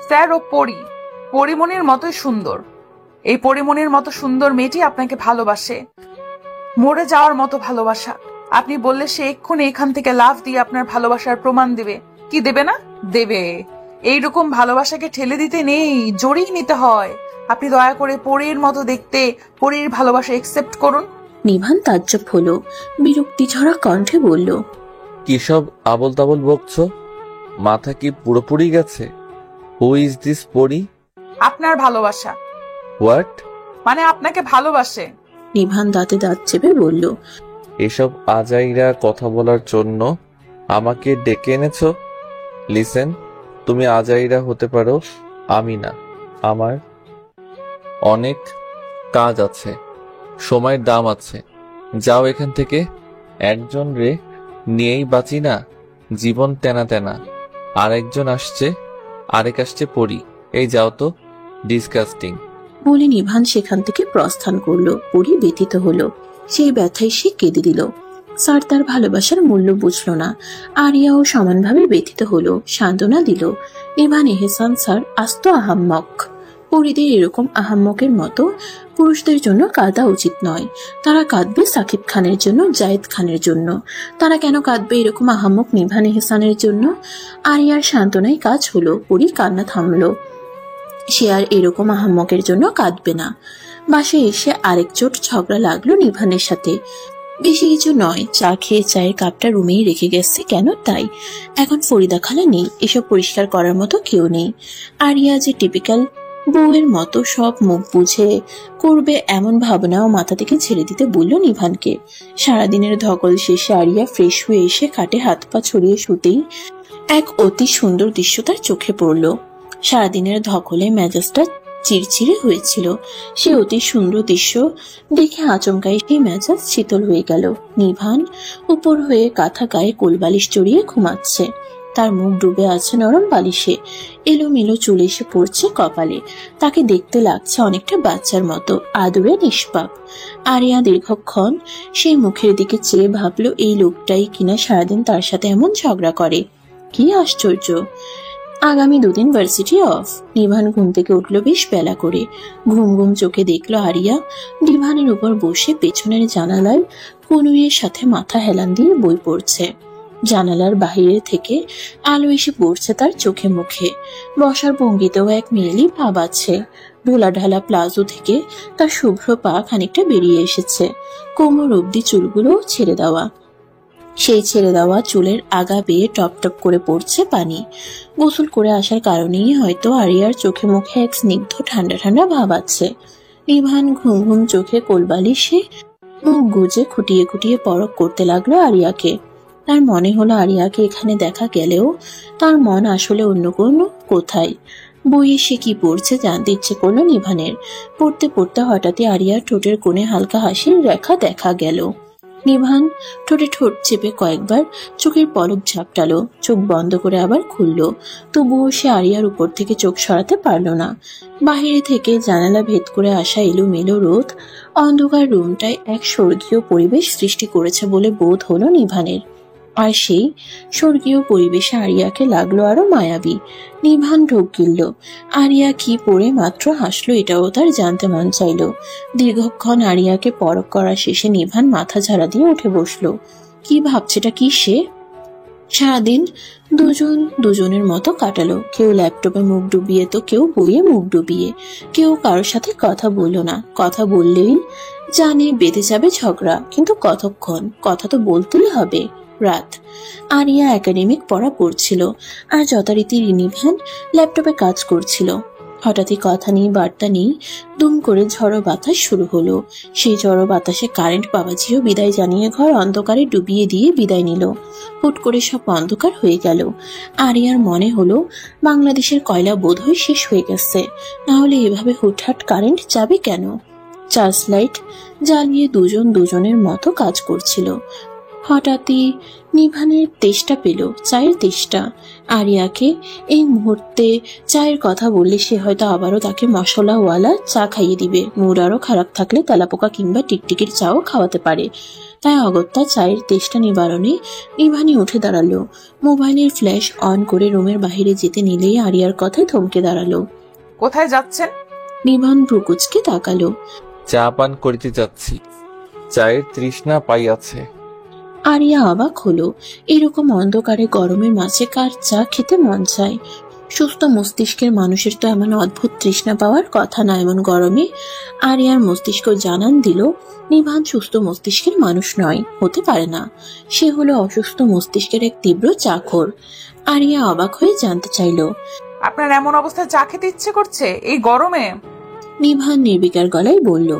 স্যার ও পরিমণির মতোই সুন্দর। এই পরিমণির মতো সুন্দর মেয়েটি আপনাকে ভালোবাসে। মরে যাওয়ার মতো ভালোবাসা। আপনি বললে সে এক্ষুনি এখান থেকে লাফ দিয়ে আপনার ভালোবাসার প্রমাণ দেবে। কি দেবে না? দেবে। এইরকম ভালোবাসাকে ঠেলে দিতে নেই, জড়িয়ে নিতে হয়। আপনি দয়া করে পরীর মতো দেখতে পরীর ভালোবাসা একসেপ্ট করুন। নিভান তাজ্জব হলো, বিরক্তি ঝরা কণ্ঠে বলল, কি সব আবল তাবল বকছো? মাথা কি পুরোপুরি গেছে? হু ইজ দিস পরি? আপনার ভালোবাসা। হোয়াট? মানে আপনাকে ভালোবাসে। নিভান দাঁতে দাঁত চেপে বলল, এসব আজাইরা কথা বলার জন্য আমাকে ডেকে এনেছো? লিসেন, তুমি আজাইরা হতে পারো, আমি না। আমার অনেক কাজ আছে, সময়ের দাম আছে। যাও এখান থেকে। একজন রে নিয়েই বাঁচি না, জীবন তেনা তেনা। আরেকজন আসছে, আরেক আসছে পরি। এই যাও তো, ডিসকাস্টিং। বলে নিভান সেখান থেকে প্রস্থান করলো। পরি ব্যথিত হলো, সেই ব্যথায় সে কেঁদে দিল। স্যার তার ভালোবাসার মূল্য বুঝলো না। আরিয়াও সমানভাবে ব্যথিত হলো, সান্ত্বনা দিল। নিভান এহসান স্যার আস্ত আহাম্মক। পরিদের এরকম আহাম্মকের মতো পুরুষদের জন্য কাঁদা উচিত নয়। তারা কাঁদবে সাকিব খানের জন্য, জায়েদ খানের জন্য। তারা কেন কাঁদবে এরকম আহাম্মক নিভান এহসানের জন্য? আরিয়ার সান্ত্বনায় কাজ হলো, পরি কান্না থামলো। সে আর এরকম আহাম্মকের জন্য কাঁদবে না। বাসায় এসে আরেক চোট ঝগড়া লাগলো নিভানের সাথে। বেশি কিছু নয়, চা খেয়ে চায়ের কাপটা রুমেই রেখে গেছে, কেন তাই। এখন ফরিদা খালা নেই, এসব পরিষ্কার করার মতো কেউ নেই। আরিয়া যে টিপিক্যাল বউয়ের মতো সব মুখ বুঝে করবে এমন ভাবনাও মাথা থেকে ছেড়ে দিতে বলল নিভানকে। সারাদিনের ধকল শেষে আরিয়া ফ্রেশ হয়ে এসে খাটে হাত পা ছড়িয়ে শুতেই এক অতি সুন্দর দৃশ্য তার চোখে পড়ল। সারাদিনের ধকলে মেজাজটা চিরচিরে হয়েছিল। সে অতি সুন্দর দৃশ্য দেখে আচমকাই সেই মেজাজ শীতল হয়ে গেল। নিভান উপর হয়ে কাঁথা গায়ে কোলবালিশ জড়িয়ে ঘুমাচ্ছে। তার মুখ ডুবে আছে নরম বালিশে, এলোমেলো চুল এসে পড়ছে কপালে। তাকে দেখতে লাগছে অনেকটা বাচ্চার মতো, আদুরে নিষ্পাপ। আরিয়া দীর্ঘক্ষণ সেই মুখের দিকে চেয়ে ভাবলো, এই লোকটাই কিনা সারাদিন তার সাথে এমন ঝগড়া করে। কি আশ্চর্য! আগামী 2 দিন ভার্সিটি অফ। নিভান ঘুম থেকে উঠলো বেশ বেলা করে। ঘুম ঘুম চোখে দেখলো আরিয়া ডিভানের উপর বসে পেছনের জানালায় কনুইয়ের সাথে মাথা হেলান দিয়ে বই পড়ছে। জানালার বাহিরে থেকে আলো এসে পড়ছে তার চোখে মুখে। বসার ভঙ্গিতেও এক মেয়েলি ভাব আছে। ঢোলা ঢালা প্লাজো থেকে তার শুভ্র পা খানিকটা বেরিয়ে এসেছে। কোমর অব্দি চুলগুলো ছেড়ে দেওয়া। সেই ছেড়ে দেওয়া চুলের আগা বেয়ে টপ টপ করে পড়ছে পানি। গোসল করে আসার কারণেই হয়তো আরিয়ার চোখে মুখে এক স্নিগ্ধ ঠান্ডা ঠান্ডা ভাব আছে। নিভান ঘুম ঘুম চোখে কোলবালিশে মুখ গুজে খুঁটিয়ে খুঁটিয়ে পরখ করতে লাগলো আরিয়াকে। তার মনে হলো আরিয়াকে এখানে দেখা গেলেও তার মন আসলে অন্য কোনো কোথায়। বইয়ে সে কি পড়ছে জানতে ইচ্ছে করলো নিভানের। পড়তে পড়তে হঠাৎই আরিয়ার ঠোঁটের কোণে হালকা হাসির রেখা দেখা গেল। নিভান ঠোঁটে ঠোঁট চেপে কয়েকবার চোখের পলক ঝাপটালো, চোখ বন্ধ করে আবার খুললো। তবুও সে আরিয়ার উপর থেকে চোখ সরাতে পারল না। বাহিরে থেকে জানালা ভেদ করে আসা এলোমেলো রোদ অন্ধকার রুমটায় এক স্বর্গীয় পরিবেশ সৃষ্টি করেছে বলে বোধ হলো নিভানের। আর সেই স্বর্গীয় পরিবেশে আরিয়াকে লাগলো আরো মায়াবী। নিভান ঢোক গিলল। আরিয়া কি পড়ে মাত্র হাসলো এটাও তার জানতে মন চাইল। দীর্ঘক্ষণ আরিয়াকে পরখ করা শেষে নিভান মাথা ঝাড়া দিয়ে উঠে বসলো। কি ভাবছেটা কি সে? সারাদিন দুজন দুজনের মতো কাটালো। কেউ ল্যাপটপে মুখ ডুবিয়ে তো কেউ বইয়ে মুখ ডুবিয়ে। কেউ কারোর সাথে কথা বললো না। কথা বললেই জানে বেঁধে যাবে ঝগড়া, কিন্তু কতক্ষণ? কথা তো বলতেই হবে। রাত। আরিয়া একাডেমিক পড়া পড়ছিল আর যথারীতি নিভান ল্যাপটপে কাজ করছিল। হঠাৎই কথা নেই বার্তা নেই, দুম করে ঝড়ো বাতাস শুরু হলো। সেই ঝড়ো বাতাসে কারেন্ট বাবাজিও বিদায় জানিয়ে ঘর অন্ধকারে ডুবিয়ে দিয়ে বিদায় নিল। হুট করে সব অন্ধকার হয়ে গেল। আরিয়ার মনে হলো বাংলাদেশের কয়লা বোধহয় শেষ হয়ে গেছে, না হলে এভাবে হুটহাট কারেন্ট যাবে কেন? চার্জ লাইট জ্বালিয়ে দুজন দুজনের মতো কাজ করছিল। হঠাৎই নিভানের তেষ্টা পেল, চায়ের তেষ্টা। আরিয়াকে এই মুহূর্তে চায়ের কথা বললে সে হয়তো আবারও তাকে মশলাওয়ালা চা খাইয়ে দিবে। মুড আরো খারাপ থাকলে তেলাপোকা কিংবা টিকটিকির চাও খাওয়াতে পারে। তাই অগত্যা চায়ের তেষ্টা নিবারণে নিভানি উঠে দাঁড়ালো। মোবাইলের ফ্ল্যাশ অন করে রুমের বাহিরে যেতে নিলেই আরিয়ার কথায় থমকে দাঁড়ালো। কোথায় যাচ্ছেন? নিভান ভ্রুকুচকে তাকালো। চা পান করিতে যাচ্ছি। চায়ের তৃষ্ণা পাইয়াছে। আরিয়া অবাক হলো, এরকম অন্ধকারে গরমের মাঝে কার চা খেতে মন চায়? সুস্থ মস্তিষ্কের মানুষের তো এমন অদ্ভুত তৃষ্ণা পাওয়ার কথা না এমন গরমে। আরিয়ার মস্তিষ্ক জানান দিল নিভান সুস্থ মস্তিষ্কের মানুষ নয়, হতে পারে না। সে হলো অসুস্থ মস্তিষ্কের এক তীব্র চাকর। আরিয়া অবাক হয়ে জানতে চাইল, আপনার এমন অবস্থায় চা খেতে ইচ্ছে করছে এই গরমে? নিভান নির্বিকার গলায় বলল,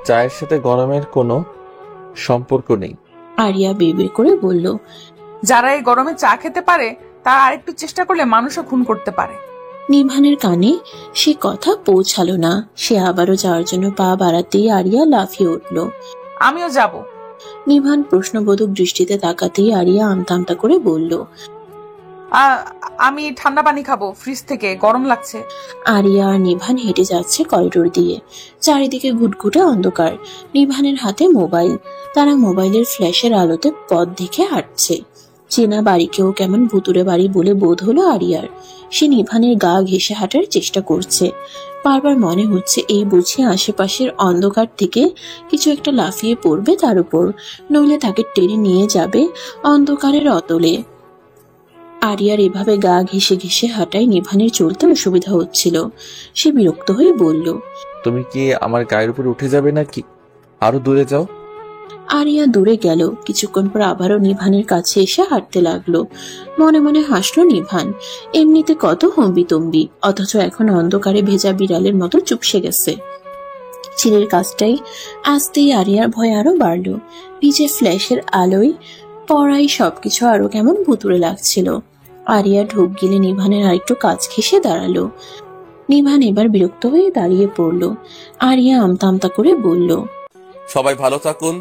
চায়ের সাথে গরমের কোনো সম্পর্ক নেই। আরিয়া বিড়বিড় করে বলল, যারা এই গরমে চা খেতে পারে তারা আরেকটু চেষ্টা করলে মানুষও খুন করতে পারে। নিভানের কানে সে কথা পৌঁছালো না। সে আবারও যাওয়ার জন্য পা বাড়াতেই আরিয়া লাফিয়ে উঠল। আমিও যাব। নিভান প্রশ্নবোধক দৃষ্টিতে তাকাতেই আরিয়া আমতা আমতা করে বলল, আমি ঠান্ডা পানি খাবো ফ্রিজ থেকে, গরম লাগছে। আরিয়া আর নিভান হেঁটে যাচ্ছে করিডোর দিয়ে। চারিদিকে ঘুটঘুটে অন্ধকার। নিভানের হাতে মোবাইল। তারা মোবাইলের ফ্ল্যাশের আলোতে পথ দেখে হাঁটছে। চেনা বাড়িকেও কেমন ভুতুরে বাড়ি বলে বোধ হলো আরিয়ার। সে নিভানের গা ঘেঁষে হাঁটার চেষ্টা করছে। বারবার মনে হচ্ছে এই বুঝি আশেপাশের অন্ধকার থেকে কিছু একটা লাফিয়ে পড়বে তার উপর, নইলে তাকে টেনে নিয়ে যাবে অন্ধকারের অতলে। আরিয়ার এভাবে গা ঘেঁষে ঘেঁষে হাঁটায় নিভানের চলতে অসুবিধা হচ্ছিল। সে বিরক্ত হয়ে বলল, তুমি কি আমার গায়ের উপর উঠে যাবে নাকি? আরো দূরে যাও। আরিয়া দূরে গেল। কিছুক্ষণ পর আবারও নিভানের কাছে এসে হাঁটতে লাগলো। মনে মনে হাসলো নিভান। এমনিতে কত হম্বিতম্বি, অথচ এখন অন্ধকারে ভেজা বিড়ালের মতো চুপসে গেছে। চিলের কাজটাই আসতেই আরিয়ার ভয় আরো বাড়লো। ভিজে ফ্ল্যাশের আলোয় পড়াই সবকিছু আরো কেমন ভুতুরে লাগছিল। আরিয়া ঢোক গিলে নিভানের আরেকটু কাজ ঘেঁষে দাঁড়ালো। নিভান এবার বিরক্ত হয়ে দাঁড়িয়ে পড়ল। আরিয়া আমতা আমতা করে বলল, সবাই ভালো থাকুন।